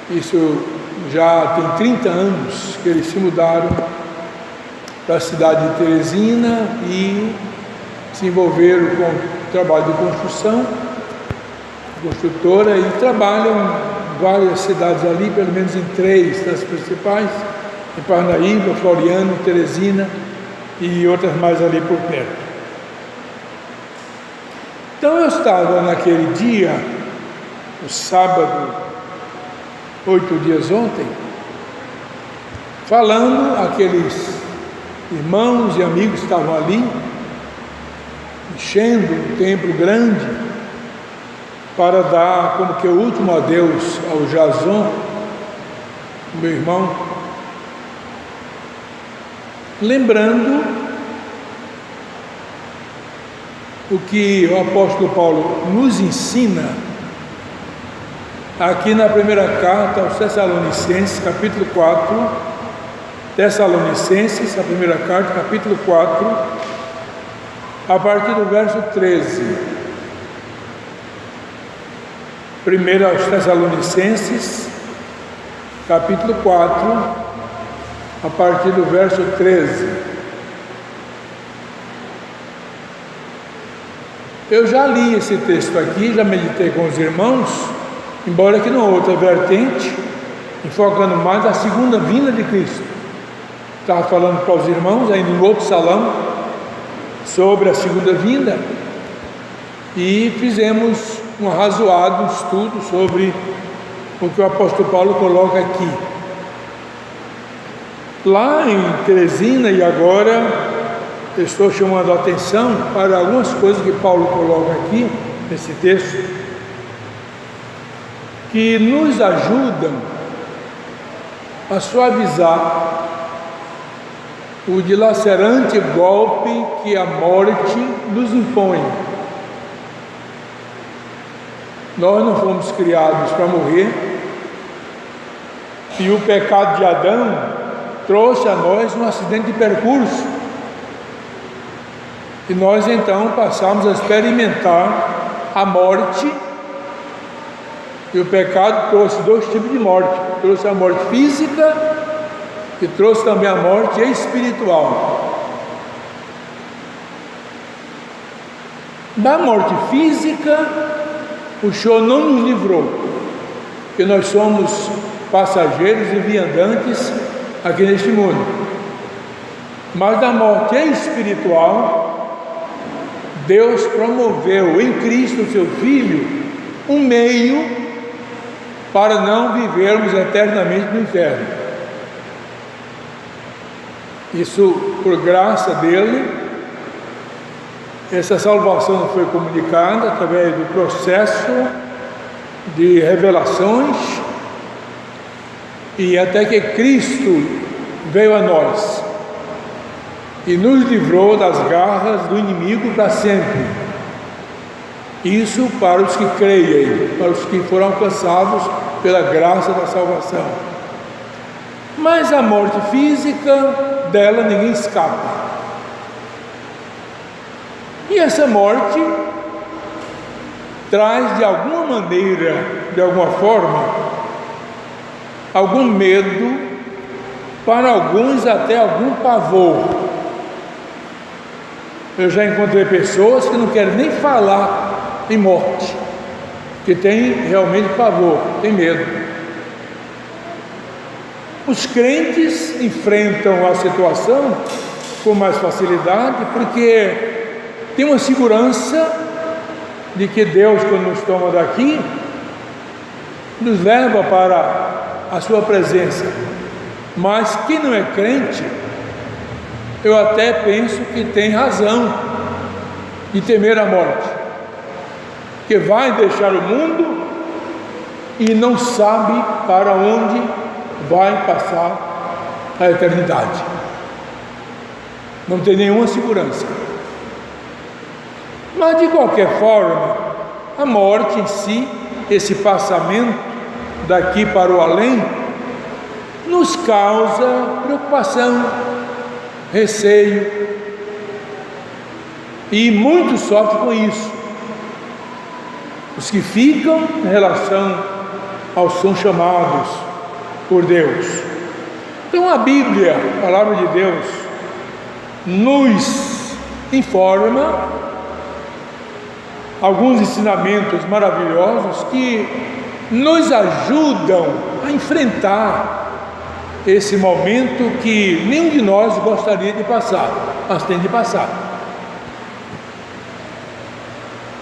Isso já tem 30 anos que eles se mudaram para a cidade de Teresina e se envolveram com o trabalho de construção, construtora, e trabalham em várias cidades ali, pelo menos em 3 das principais, em Parnaíba, Floriano, Teresina e outras mais ali por perto. Então eu estava naquele dia, o sábado, 8 dias ontem, falando àqueles irmãos e amigos que estavam ali, enchendo um templo grande, para dar como que o último adeus ao Jason, meu irmão, lembrando o que o apóstolo Paulo nos ensina aqui na primeira carta aos Tessalonicenses, capítulo 4, Tessalonicenses, a primeira carta, capítulo 4, a partir do verso 13. Primeiro aos Tessalonicenses, capítulo 4, a partir do verso 13. Eu já li esse texto aqui, já meditei com os irmãos, embora que numa outra vertente, enfocando mais a segunda vinda de Cristo. Estava falando para os irmãos, aí no outro salão, sobre a segunda vinda, e fizemos um arrazoado estudo sobre o que o apóstolo Paulo coloca aqui. Lá em Teresina, e agora estou chamando a atenção para algumas coisas que Paulo coloca aqui, nesse texto, que nos ajudam a suavizar o dilacerante golpe que a morte nos impõe. Nós não fomos criados para morrer, e o pecado de Adão trouxe a nós um acidente de percurso, e nós então passamos a experimentar a morte. E o pecado trouxe dois tipos de morte: trouxe a morte física e trouxe também a morte espiritual. Da morte física, o Senhor não nos livrou, porque nós somos passageiros e viandantes aqui neste mundo. Mas da morte espiritual, Deus promoveu em Cristo, seu Filho, um meio para não vivermos eternamente no inferno. Isso por graça dele. Essa salvação foi comunicada através do processo de revelações, e até que Cristo veio a nós e nos livrou das garras do inimigo para sempre. Isso para os que creem, para os que foram alcançados pela graça da salvação. Mas a morte física, dela ninguém escapa. E essa morte traz de alguma maneira, de alguma forma, algum medo, para alguns até algum pavor. Eu já encontrei pessoas que não querem nem falar em morte, que tem realmente pavor, tem medo. Os crentes enfrentam a situação com mais facilidade, porque tem uma segurança de que Deus, quando nos toma daqui, nos leva para a sua presença. Mas quem não é crente, eu até penso que tem razão de temer a morte, que vai deixar o mundo e não sabe para onde vai passar a eternidade. Não tem nenhuma segurança. Mas de qualquer forma, a morte em si, esse passamento daqui para o além, nos causa preocupação, receio, e muitos sofrem com isso. Os que ficam em relação aos que são chamados por Deus. Então a Bíblia, a palavra de Deus, nos informa alguns ensinamentos maravilhosos que nos ajudam a enfrentar esse momento que nenhum de nós gostaria de passar, mas tem de passar.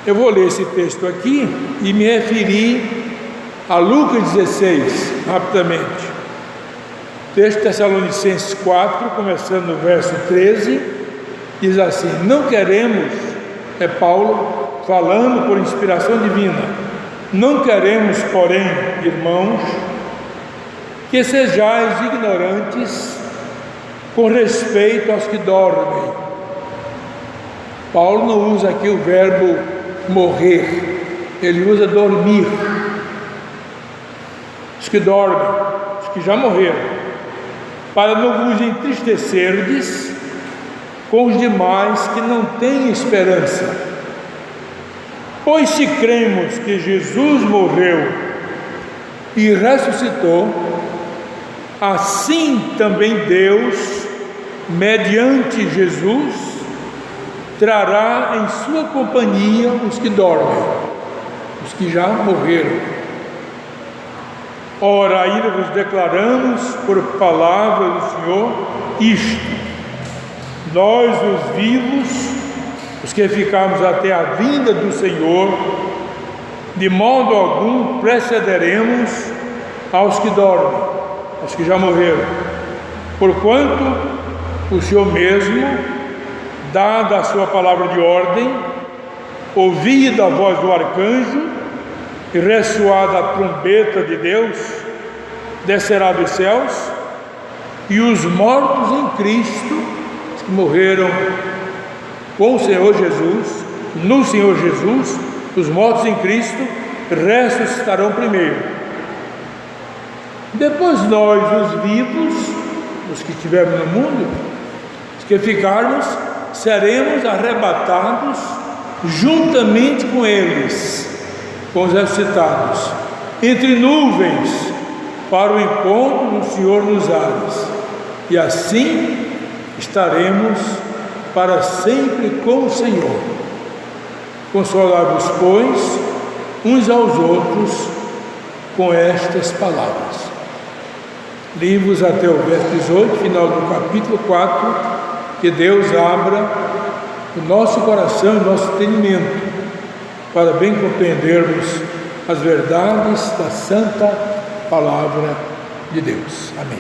Eu vou ler esse texto aqui e me referir a Lucas 16, rapidamente. Texto Tessalonicenses 4, começando no verso 13, diz assim: não queremos, é Paulo falando por inspiração divina, não queremos, porém, irmãos, que sejais ignorantes com respeito aos que dormem. Paulo não usa aqui o verbo morrer, ele usa dormir. Os que dormem, os que já morreram, para não vos entristecerdes com os demais que não têm esperança. Pois se cremos que Jesus morreu e ressuscitou, assim também Deus, mediante Jesus, trará em sua companhia os que dormem, os que já morreram. Ora, ainda vos declaramos por palavra do Senhor isto: nós, os vivos, os que ficarmos até a vinda do Senhor, de modo algum precederemos aos que dormem, aos que já morreram. Porquanto o Senhor mesmo, dada a sua palavra de ordem, ouvida a voz do arcanjo e ressoada a trombeta de Deus, descerá dos céus, e os mortos em Cristo, os que morreram com o Senhor Jesus, no Senhor Jesus, os mortos em Cristo ressuscitarão primeiro. Depois nós, os vivos, os que estivermos no mundo, os que ficarmos, seremos arrebatados juntamente com eles, com os ressuscitados, entre nuvens, para o encontro do Senhor nos ares, e assim estaremos para sempre com o Senhor. Consolai-vos, pois, uns aos outros com estas palavras. Li-vos até o verso 18, final do capítulo 4, que Deus abra o nosso coração e o nosso entendimento, para bem compreendermos as verdades da santa palavra de Deus. Amém.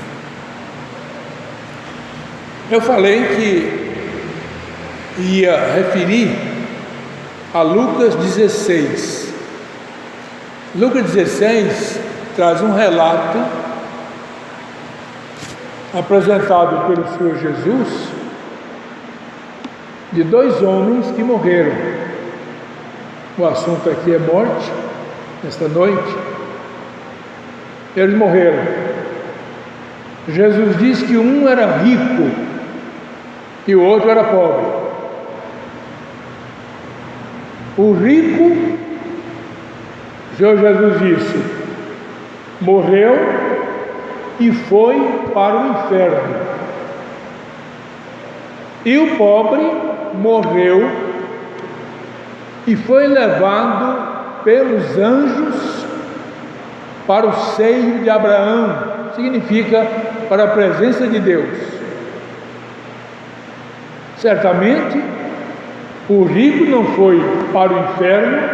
Eu falei que ia referir a Lucas 16. Lucas 16 traz um relato apresentado pelo Senhor Jesus de dois homens que morreram. O assunto aqui é morte, esta noite. Eles morreram. Jesus diz que um era rico e o outro era pobre. O rico, o Senhor Jesus disse, morreu e foi para o inferno. E o pobre morreu e foi levado pelos anjos para o seio de Abraão, significa para a presença de Deus. Certamente, o rico não foi para o inferno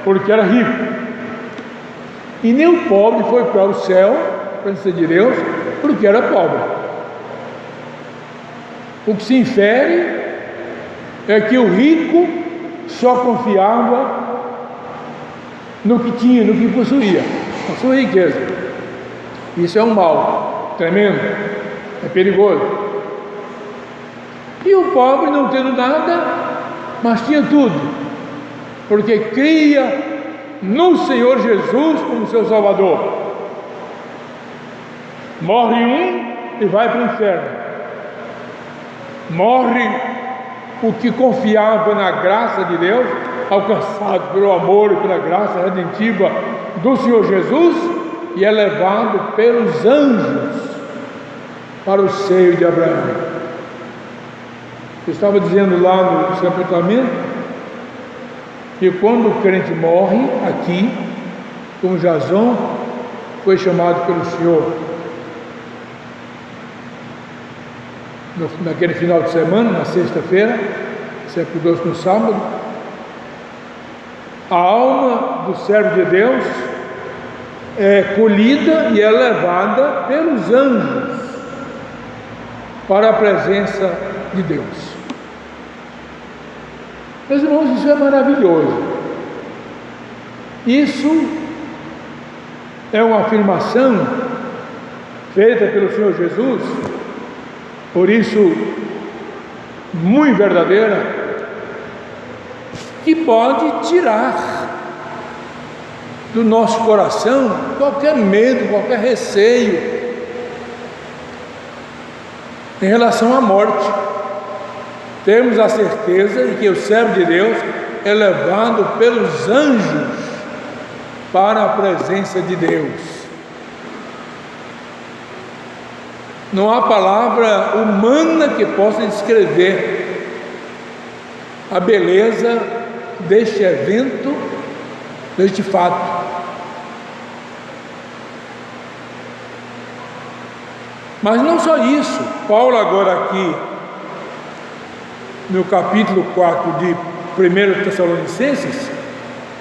porque era rico, e nem o pobre foi para o céu, a presença de Deus, porque era pobre. O que se infere é que o rico só confiava no que tinha, no que possuía, a sua riqueza. Isso é um mal tremendo, é perigoso. E o pobre, não tendo nada, mas tinha tudo, porque cria no Senhor Jesus como seu Salvador. Morre um e vai para o inferno. Morre o que confiava na graça de Deus, alcançado pelo amor e pela graça redentiva do Senhor Jesus, e é levado pelos anjos para o seio de Abraão. Eu estava dizendo lá no sepultamento que quando o crente morre aqui, como Jason foi chamado pelo Senhor naquele final de semana, na sexta-feira, sepultou-se no sábado, a alma do servo de Deus é colhida e é levada pelos anjos para a presença de Deus. Meus irmãos, isso é maravilhoso. Isso é uma afirmação feita pelo Senhor Jesus, por isso muito verdadeira, que pode tirar do nosso coração qualquer medo, qualquer receio em relação à morte. Temos a certeza de que o servo de Deus é levado pelos anjos para a presença de Deus. Não há palavra humana que possa descrever a beleza deste evento, deste fato. Mas não só isso, Paulo agora aqui, no capítulo 4 de 1 Tessalonicenses,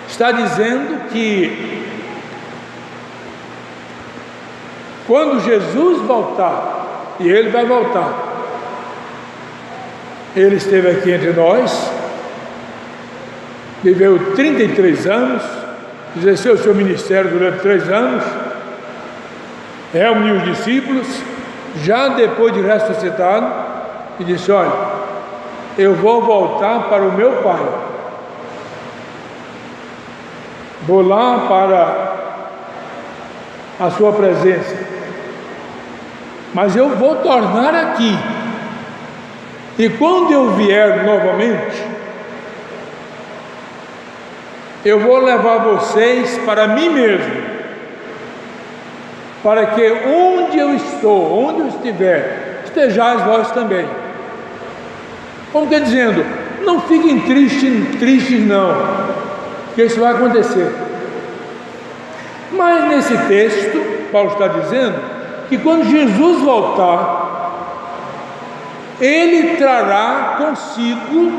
está dizendo que quando Jesus voltar, e Ele vai voltar, Ele esteve aqui entre nós, viveu 33 anos, exerceu o seu ministério durante 3 anos, reuniu os discípulos, já depois de ressuscitado, e disse: olha, eu vou voltar para o meu Pai, vou lá para a sua presença, mas eu vou tornar aqui, e quando eu vier novamente, eu vou levar vocês para mim mesmo, para que onde eu estou, onde eu estiver, estejais vós também. Como que dizendo, não fiquem tristes não, porque isso vai acontecer. Mas nesse texto, Paulo está dizendo que quando Jesus voltar, Ele trará consigo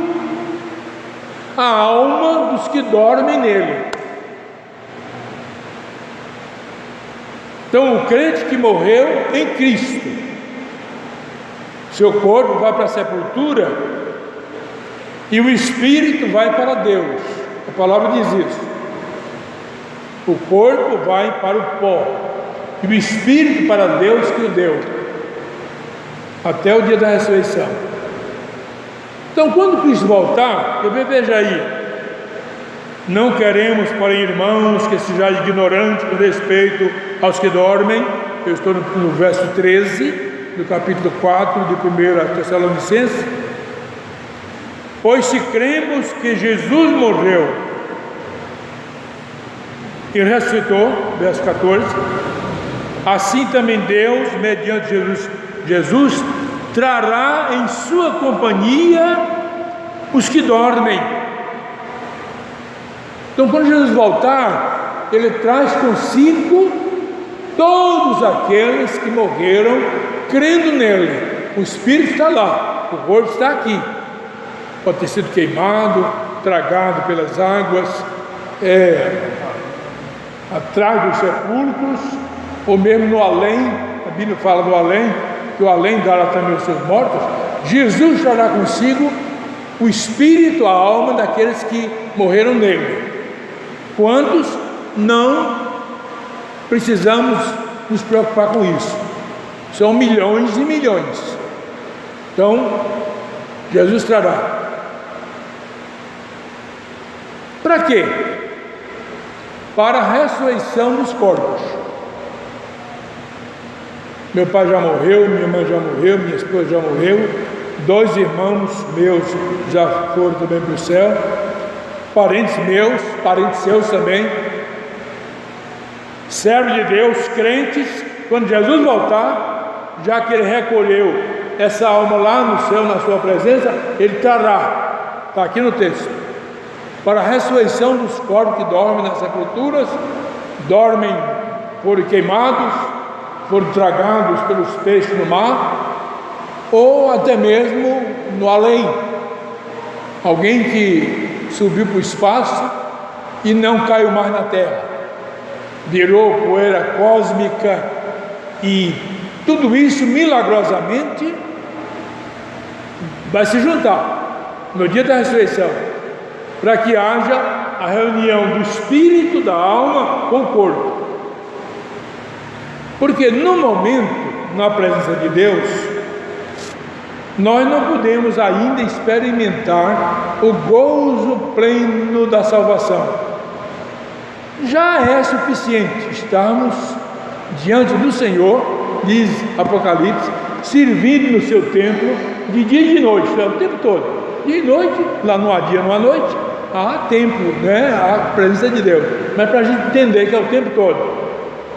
a alma dos que dormem nele. Então, o crente que morreu em Cristo, seu corpo vai para a sepultura e o espírito vai para Deus. A palavra diz isso. O corpo vai para o pó e o espírito para Deus que o deu, até o dia da ressurreição. Então, quando Cristo voltar, veja aí, não queremos, porém, irmãos, que sejais ignorantes com respeito aos que dormem. Eu estou no verso 13 do capítulo 4 de 1 Tessalonicenses. Pois se cremos que Jesus morreu e ressuscitou, verso 14, assim também Deus, mediante Jesus, trará em sua companhia os que dormem. Então, quando Jesus voltar, Ele traz consigo todos aqueles que morreram crendo nele. O Espírito está lá, o corpo está aqui, pode ter sido queimado, tragado pelas águas, atrás dos sepulcros, ou mesmo no além. A Bíblia fala do além, que o além dará também os seus mortos. Jesus trará consigo o Espírito, a alma daqueles que morreram nele. Quantos? Não precisamos nos preocupar com isso. São milhões e milhões. Então, Jesus trará. Para quê? Para a ressurreição dos corpos. Meu pai já morreu, minha mãe já morreu, minha esposa já morreu, 2 irmãos meus já foram também para o céu, parentes meus, parentes seus também, servos de Deus, crentes. Quando Jesus voltar, já que Ele recolheu essa alma lá no céu, na sua presença, Ele trará, está aqui no texto, para a ressurreição dos corpos que dormem nas sepulturas, dormem, foram queimados, foram tragados pelos peixes no mar, ou até mesmo no além. Alguém que subiu para o espaço e não caiu mais na terra, virou poeira cósmica, e tudo isso milagrosamente vai se juntar no dia da ressurreição, para que haja a reunião do espírito, da alma com o corpo. Porque no momento, na presença de Deus, nós não podemos ainda experimentar o gozo pleno da salvação. Já é suficiente estarmos diante do Senhor, diz Apocalipse, servindo no seu templo de dia e de noite, o tempo todo. Dia e noite, lá não há dia, não há noite, há tempo, né? Há presença de Deus. Mas para a gente entender que é o tempo todo,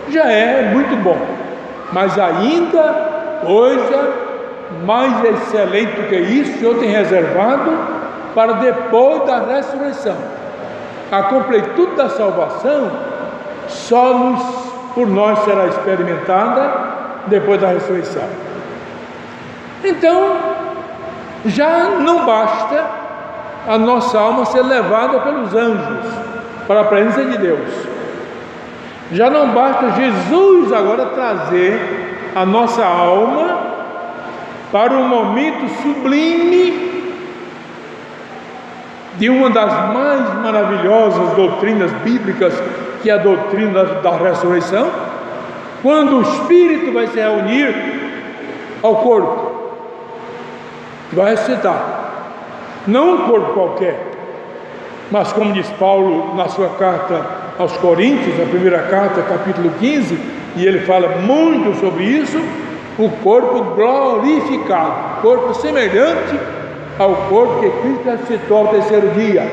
já é muito bom. Mas ainda coisa mais excelente do que isso, o Senhor tem reservado para depois da ressurreição. A completude da salvação por nós será experimentada depois da ressurreição. Então, já não basta a nossa alma ser levada pelos anjos para a presença de Deus. Já não basta Jesus agora trazer a nossa alma para um momento sublime de uma das mais maravilhosas doutrinas bíblicas, que é a doutrina da ressurreição, quando o Espírito vai se reunir ao corpo, que vai ressuscitar. Não um corpo qualquer, mas como diz Paulo na sua carta aos Coríntios, a primeira carta, capítulo 15, e ele fala muito sobre isso, o corpo glorificado, corpo semelhante ao corpo que Cristo ressuscitou ao terceiro dia,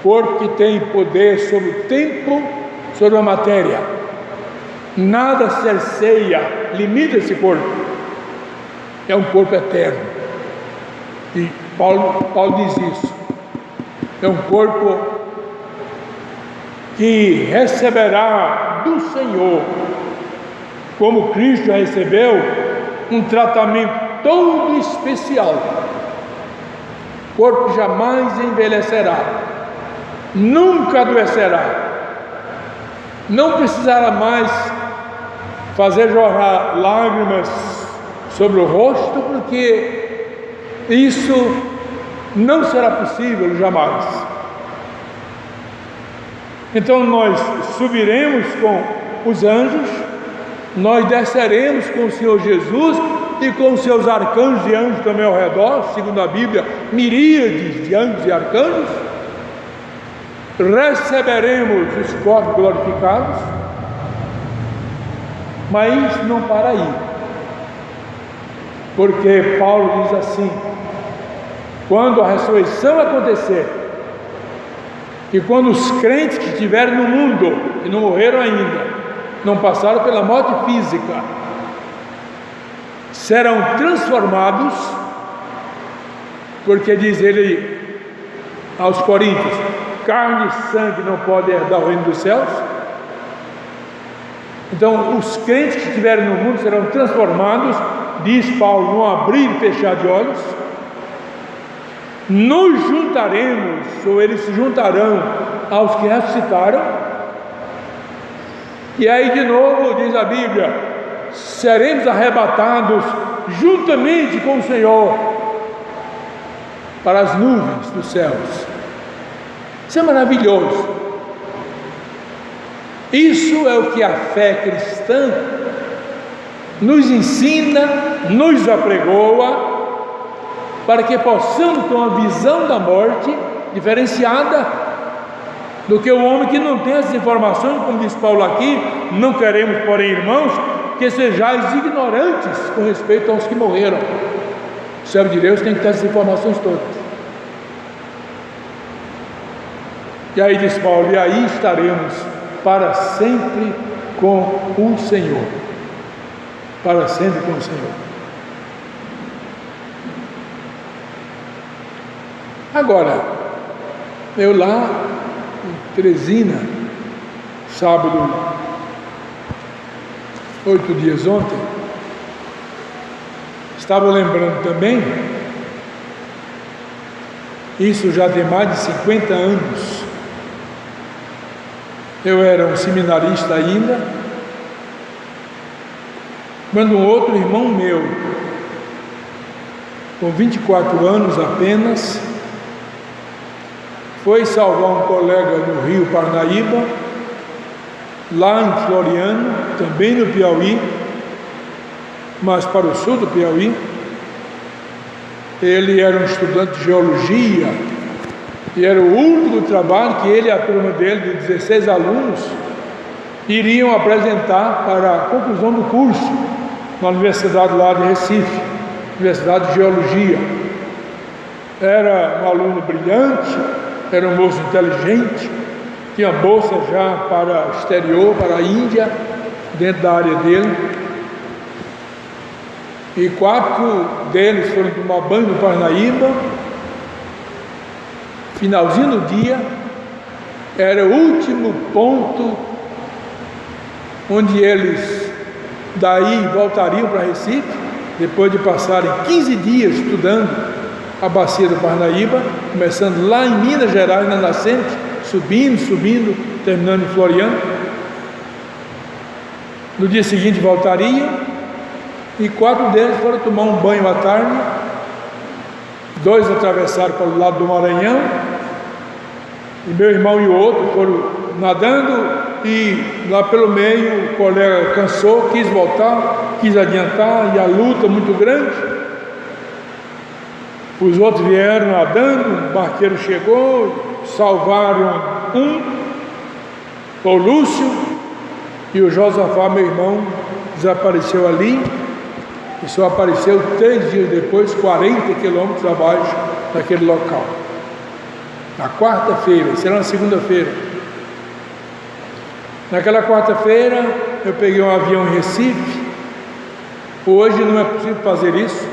corpo que tem poder sobre o tempo, sobre a matéria, nada cerceia, limita esse corpo, é um corpo eterno, e Paulo diz isso, é um corpo que receberá do Senhor, como Cristo já recebeu, um tratamento todo especial. O corpo jamais envelhecerá, nunca adoecerá, não precisará mais fazer jorrar lágrimas sobre o rosto, porque isso não será possível jamais. Então nós subiremos com os anjos, nós desceremos com o Senhor Jesus e com os seus arcanjos e anjos também ao redor, segundo a Bíblia, miríades de anjos e arcanjos, receberemos os corpos glorificados, mas não para aí, porque Paulo diz assim: quando a ressurreição acontecer, e quando os crentes que estiverem no mundo, e não morreram ainda, não passaram pela morte física, serão transformados, porque diz ele aos Coríntios: carne e sangue não podem herdar o reino dos céus. Então os crentes que estiverem no mundo serão transformados, diz Paulo, num abrir e fechar de olhos. Nos juntaremos, ou eles se juntarão aos que ressuscitaram, e aí de novo diz a Bíblia: seremos arrebatados juntamente com o Senhor para as nuvens dos céus. Isso é maravilhoso. Isso é o que a fé cristã nos ensina, nos apregoa, para que possamos ter uma visão da morte diferenciada do que o homem que não tem essas informações. Como diz Paulo aqui: não queremos, porém, irmãos, que sejais ignorantes com respeito aos que morreram. O servo de Deus tem que ter essas informações todas. E aí diz Paulo: e aí estaremos para sempre com o Senhor. Para sempre com o Senhor. Agora, eu lá em Teresina, sábado, 8 dias ontem, estava lembrando também, isso já tem mais de 50 anos, eu era um seminarista ainda, quando um outro irmão meu, com 24 anos apenas, foi salvar um colega no Rio Parnaíba, lá em Floriano, também no Piauí, mas para o sul do Piauí. Ele era um estudante de geologia, e era o último trabalho que ele e a turma dele, de 16 alunos, iriam apresentar para a conclusão do curso, na universidade lá de Recife, Universidade de Geologia. Era um aluno brilhante, era um moço inteligente, tinha bolsa já para o exterior, para a Índia, dentro da área dele. E 4 deles foram tomar banho no Parnaíba, finalzinho do dia, era o último ponto onde eles daí voltariam para Recife, depois de passarem 15 dias estudando a bacia do Parnaíba, começando lá em Minas Gerais, na nascente, subindo, terminando em Floriano. No dia seguinte voltariam, e 4 deles foram tomar um banho à tarde, 2 atravessaram para o lado do Maranhão, e meu irmão e o outro foram nadando, e lá pelo meio o colega cansou, quis voltar, quis adiantar, e a luta muito grande. Os outros vieram nadando, o barqueiro chegou, salvaram o Lúcio, e o Josafá, meu irmão, desapareceu ali, e só apareceu 3 dias depois, 40 quilômetros abaixo daquele local. Na quarta-feira, será na segunda-feira. Naquela quarta-feira, eu peguei um avião em Recife. Hoje não é possível fazer isso.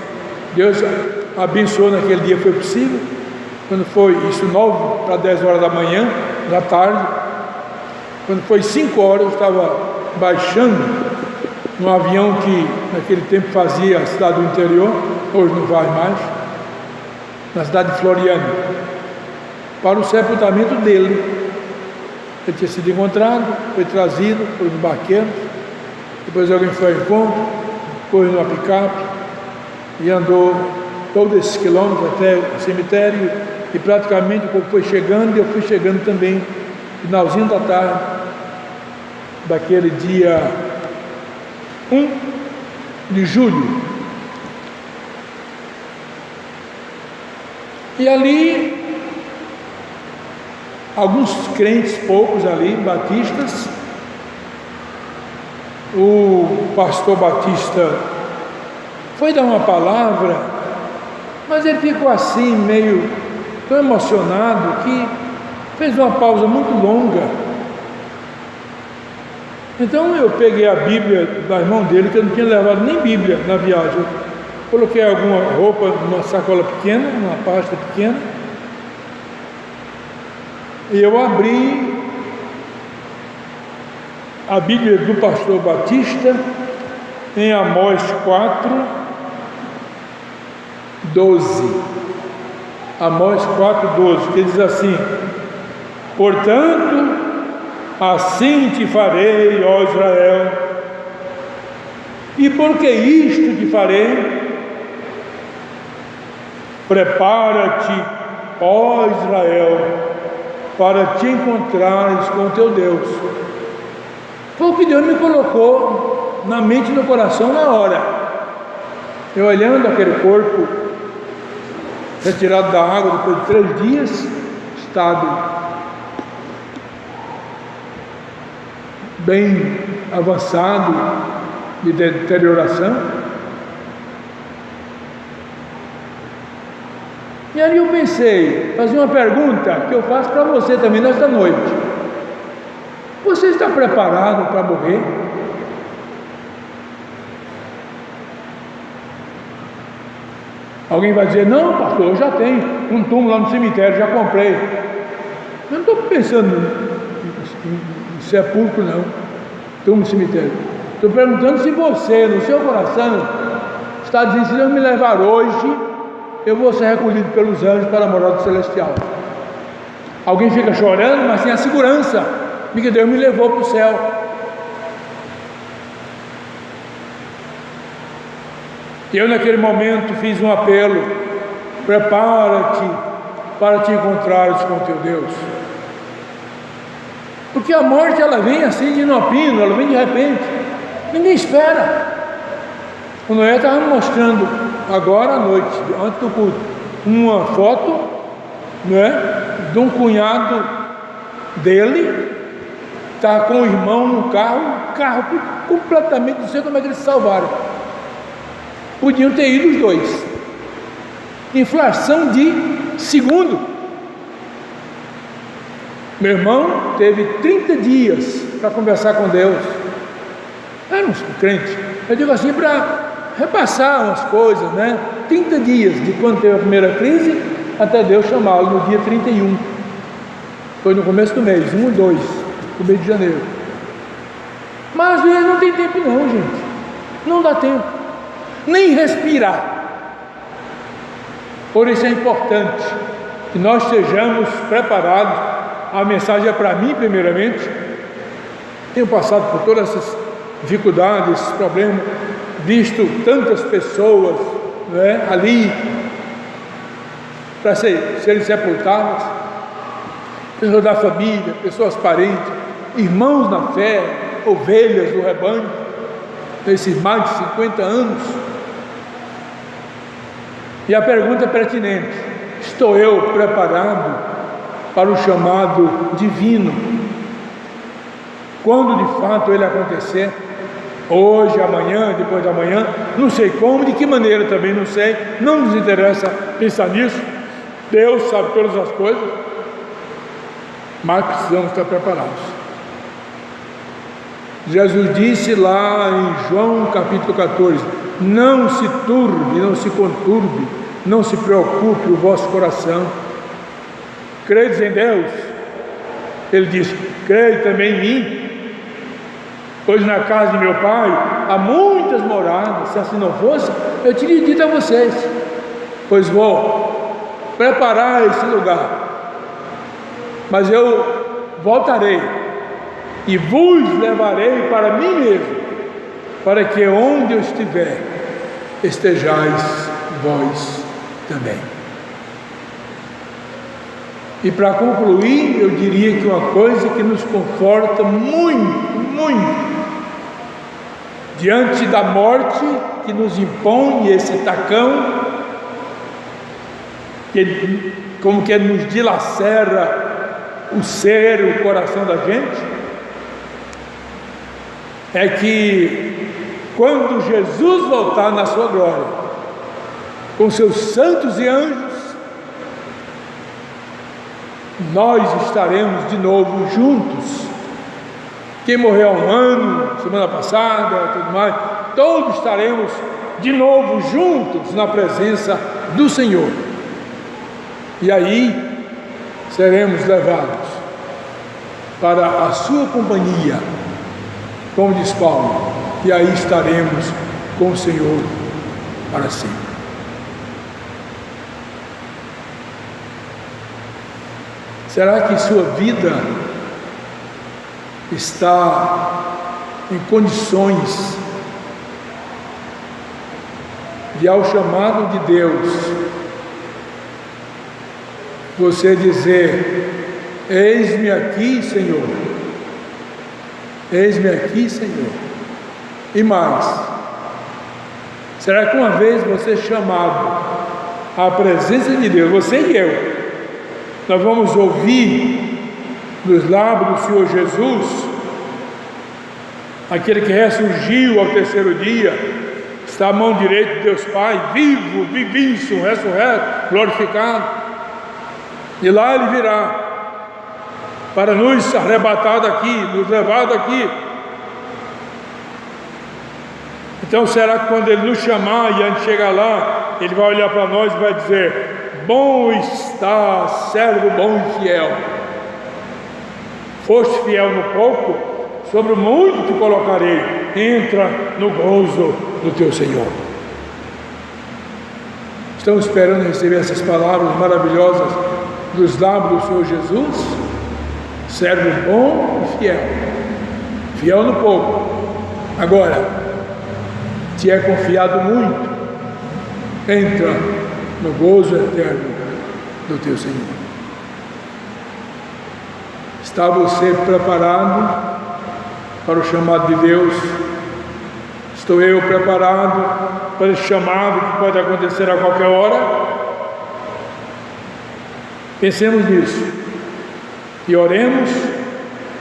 Deus abençoou, naquele dia foi possível. Quando foi isso, 9 para 10 horas da manhã, da tarde, quando foi 5 horas, eu estava baixando num avião que naquele tempo fazia a cidade do interior, hoje não vai mais, na cidade de Floriano, para o sepultamento dele. Ele tinha sido encontrado, foi trazido pelos barqueiros, depois alguém foi ao encontro, pôs numa picape e andou todos esses quilômetros até o cemitério, e praticamente o povo foi chegando, e eu fui chegando também, finalzinho da tarde, daquele dia 1 de julho. E ali, alguns crentes, poucos ali, batistas, o pastor Batista foi dar uma palavra, mas ele ficou assim, meio tão emocionado, que fez uma pausa muito longa. Então eu peguei a Bíblia da mão dele, que eu não tinha levado nem Bíblia na viagem. Eu coloquei alguma roupa numa sacola pequena, numa pasta pequena, e eu abri a Bíblia do pastor Batista em Amós 4:12. Amós 4:12, que diz assim: portanto, assim te farei, ó Israel, e por que isto te farei? Prepara-te, ó Israel, para te encontrares com teu Deus. Foi o que Deus me colocou na mente e no coração na hora. Eu olhando aquele corpo retirado da água depois de 3 dias, estado bem avançado de deterioração. E ali eu pensei, fazer uma pergunta que eu faço para você também nesta noite: você está preparado para morrer? Alguém vai dizer: não, pastor, eu já tenho um túmulo lá no cemitério, já comprei. Eu não estou pensando em sepulcro, não, túmulo no cemitério. Estou perguntando se você, no seu coração, está dizendo: se Deus me levar hoje, eu vou ser recolhido pelos anjos para a morada celestial. Alguém fica chorando, mas tem a segurança de que Deus me levou para o céu. E eu naquele momento fiz um apelo: prepara-te para te encontrares com teu Deus. Porque a morte, ela vem assim de inopino, ela vem de repente, ninguém espera. O Noé estava me mostrando agora à noite, antes do culto, uma foto, né, de um cunhado dele, estava com o irmão no carro completamente, não sei como é que eles se salvaram. Podiam ter ido os dois. Inflação de segundo. Meu irmão teve 30 dias para conversar com Deus. Era um crente. Eu digo assim, para repassar umas coisas, né? 30 dias de quando teve a primeira crise até Deus chamá-lo no dia 31. Foi no começo do mês, 1 e 2, no mês de janeiro. Mas às vezes não tem tempo não, gente. Não dá tempo. Nem respirar. Por isso é importante que nós estejamos preparados. A mensagem é para mim primeiramente. Tenho passado por todas essas dificuldades, esses problemas, visto tantas pessoas, né, ali para serem sepultadas, pessoas da família, pessoas parentes, irmãos na fé, ovelhas do rebanho, nesses mais de 50 anos. E a pergunta é pertinente: estou eu preparado para o chamado divino? Quando de fato ele acontecer, hoje, amanhã, depois da manhã, não sei como, de que maneira também não sei, não nos interessa pensar nisso. Deus sabe todas as coisas, mas precisamos estar preparados. Jesus disse lá em João capítulo 14: não se turbe, não se conturbe, não se preocupe o vosso coração. Credes em Deus? Ele disse: crede também em mim. Pois na casa de meu pai há muitas moradas. Se assim não fosse, eu teria dito a vocês, pois vou preparar esse lugar. Mas eu voltarei e vos levarei para mim mesmo, para que onde eu estiver, estejais vós também. E para concluir, eu diria que uma coisa que nos conforta muito, muito, diante da morte que nos impõe esse tacão, que como que nos dilacera o ser, o coração da gente, é que quando Jesus voltar na sua glória, com seus santos e anjos, nós estaremos de novo juntos. Quem morreu há um ano, semana passada, tudo mais, todos estaremos de novo juntos na presença do Senhor. E aí seremos levados para a sua companhia, como diz Paulo, e aí estaremos com o Senhor para sempre. Será que sua vida está em condições de, ao chamado de Deus, você dizer: eis-me aqui, Senhor, eis-me aqui, Senhor? E mais, será que uma vez você chamado à presença de Deus, você e eu, nós vamos ouvir dos lábios do Senhor Jesus, aquele que ressurgiu ao terceiro dia, está à mão direita de Deus Pai, vivo, vivíssimo, ressurreto, glorificado, e lá Ele virá para nos arrebatar daqui, nos levar daqui. Então será que quando Ele nos chamar e a gente chegar lá, Ele vai olhar para nós e vai dizer: bom está, servo bom e fiel, foste fiel no pouco, sobre o muito te colocarei, entra no gozo do teu Senhor. Estamos esperando receber essas palavras maravilhosas dos lábios do Senhor Jesus: servo bom e fiel, fiel no pouco, agora te é confiado muito, entra no gozo eterno do teu Senhor. Está você preparado para o chamado de Deus? Estou eu preparado para esse chamado que pode acontecer a qualquer hora? Pensemos nisso e oremos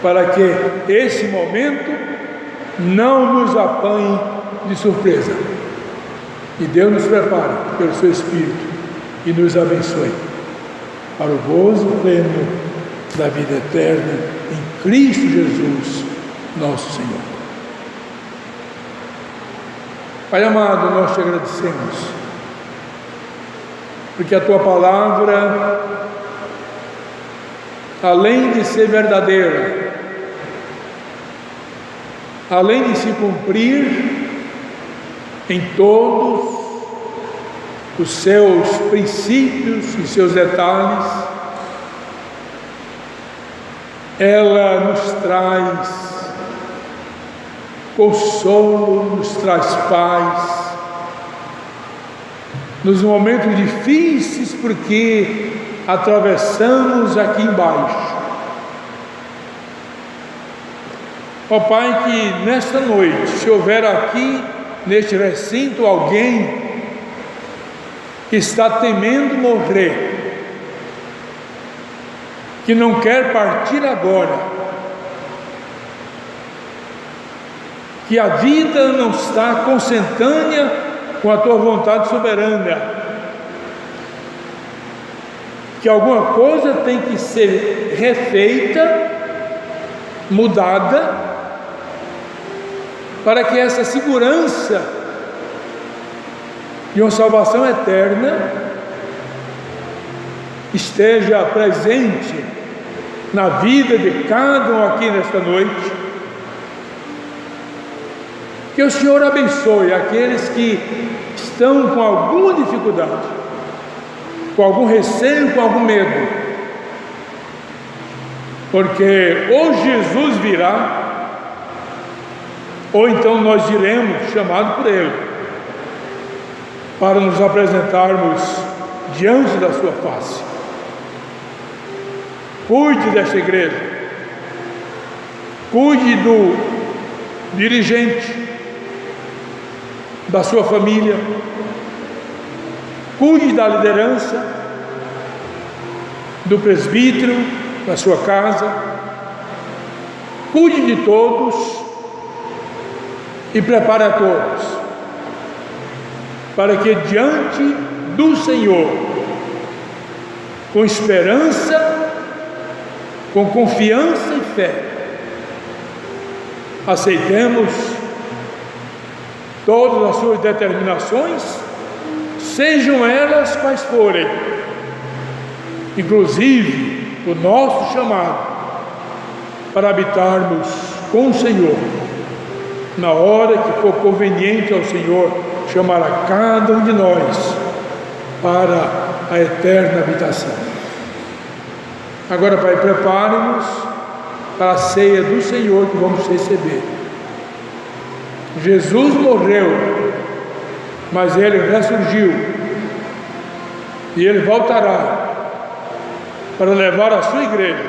para que esse momento não nos apanhe de surpresa. E Deus nos prepare pelo seu Espírito e nos abençoe para o gozo pleno da vida eterna em Cristo Jesus, nosso Senhor. Pai amado, nós te agradecemos porque a Tua palavra, além de ser verdadeira, além de se cumprir em todos os seus princípios e seus detalhes, ela nos traz consolo, nos traz paz nos momentos difíceis, porque atravessamos aqui embaixo. Ó Pai, que nesta noite, se houver aqui neste recinto alguém que está temendo morrer, que não quer partir agora, que a vida não está consentânea com a Tua vontade soberana, que alguma coisa tem que ser refeita, mudada, para que essa segurança de uma salvação eterna esteja presente na vida de cada um aqui nesta noite. Que o Senhor abençoe aqueles que estão com alguma dificuldade, com algum receio, com algum medo, porque ou Jesus virá, ou então nós iremos, chamado por Ele, para nos apresentarmos diante da Sua face. Cuide desta igreja, cuide do dirigente, da sua família, cuide da liderança, do presbítero, da sua casa, cuide de todos e prepare a todos, para que diante do Senhor, com esperança, com confiança e fé, aceitemos todas as suas determinações, sejam elas quais forem, inclusive o nosso chamado para habitarmos com o Senhor, na hora que for conveniente ao Senhor chamar a cada um de nós para a eterna habitação. Agora, Pai, prepare-nos para a ceia do Senhor que vamos receber. Jesus morreu, mas Ele ressurgiu, e Ele voltará para levar a sua igreja.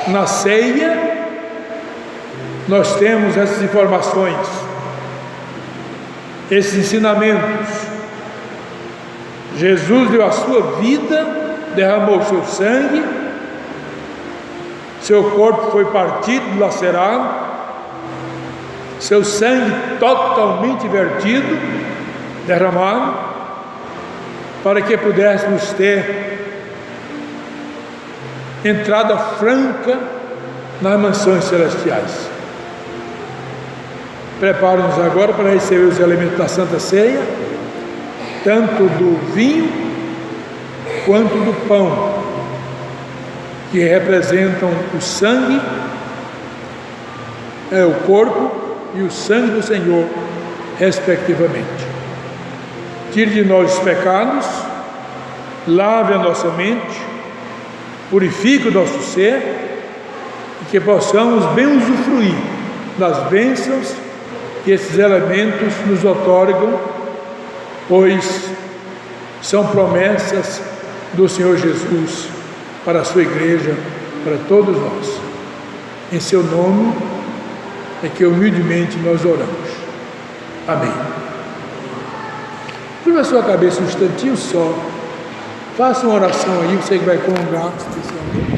Na ceia, nós temos essas informações, esses ensinamentos. Jesus deu a sua vida, derramou o seu sangue, seu corpo foi partido, lacerado, seu sangue totalmente vertido, derramado, para que pudéssemos ter entrada franca nas mansões celestiais. Prepare-nos agora para receber os elementos da Santa Ceia, tanto do vinho quanto do pão, que representam o sangue, o corpo e o sangue do Senhor, respectivamente. Tire de nós os pecados, lave a nossa mente, purifique o nosso ser, e que possamos bem usufruir das bênçãos que esses elementos nos otorgam, pois são promessas do Senhor Jesus para a sua igreja, para todos nós. Em seu nome é que humildemente nós oramos. Amém. Curva a sua cabeça um instantinho só, faça uma oração aí, você que vai comungar especialmente.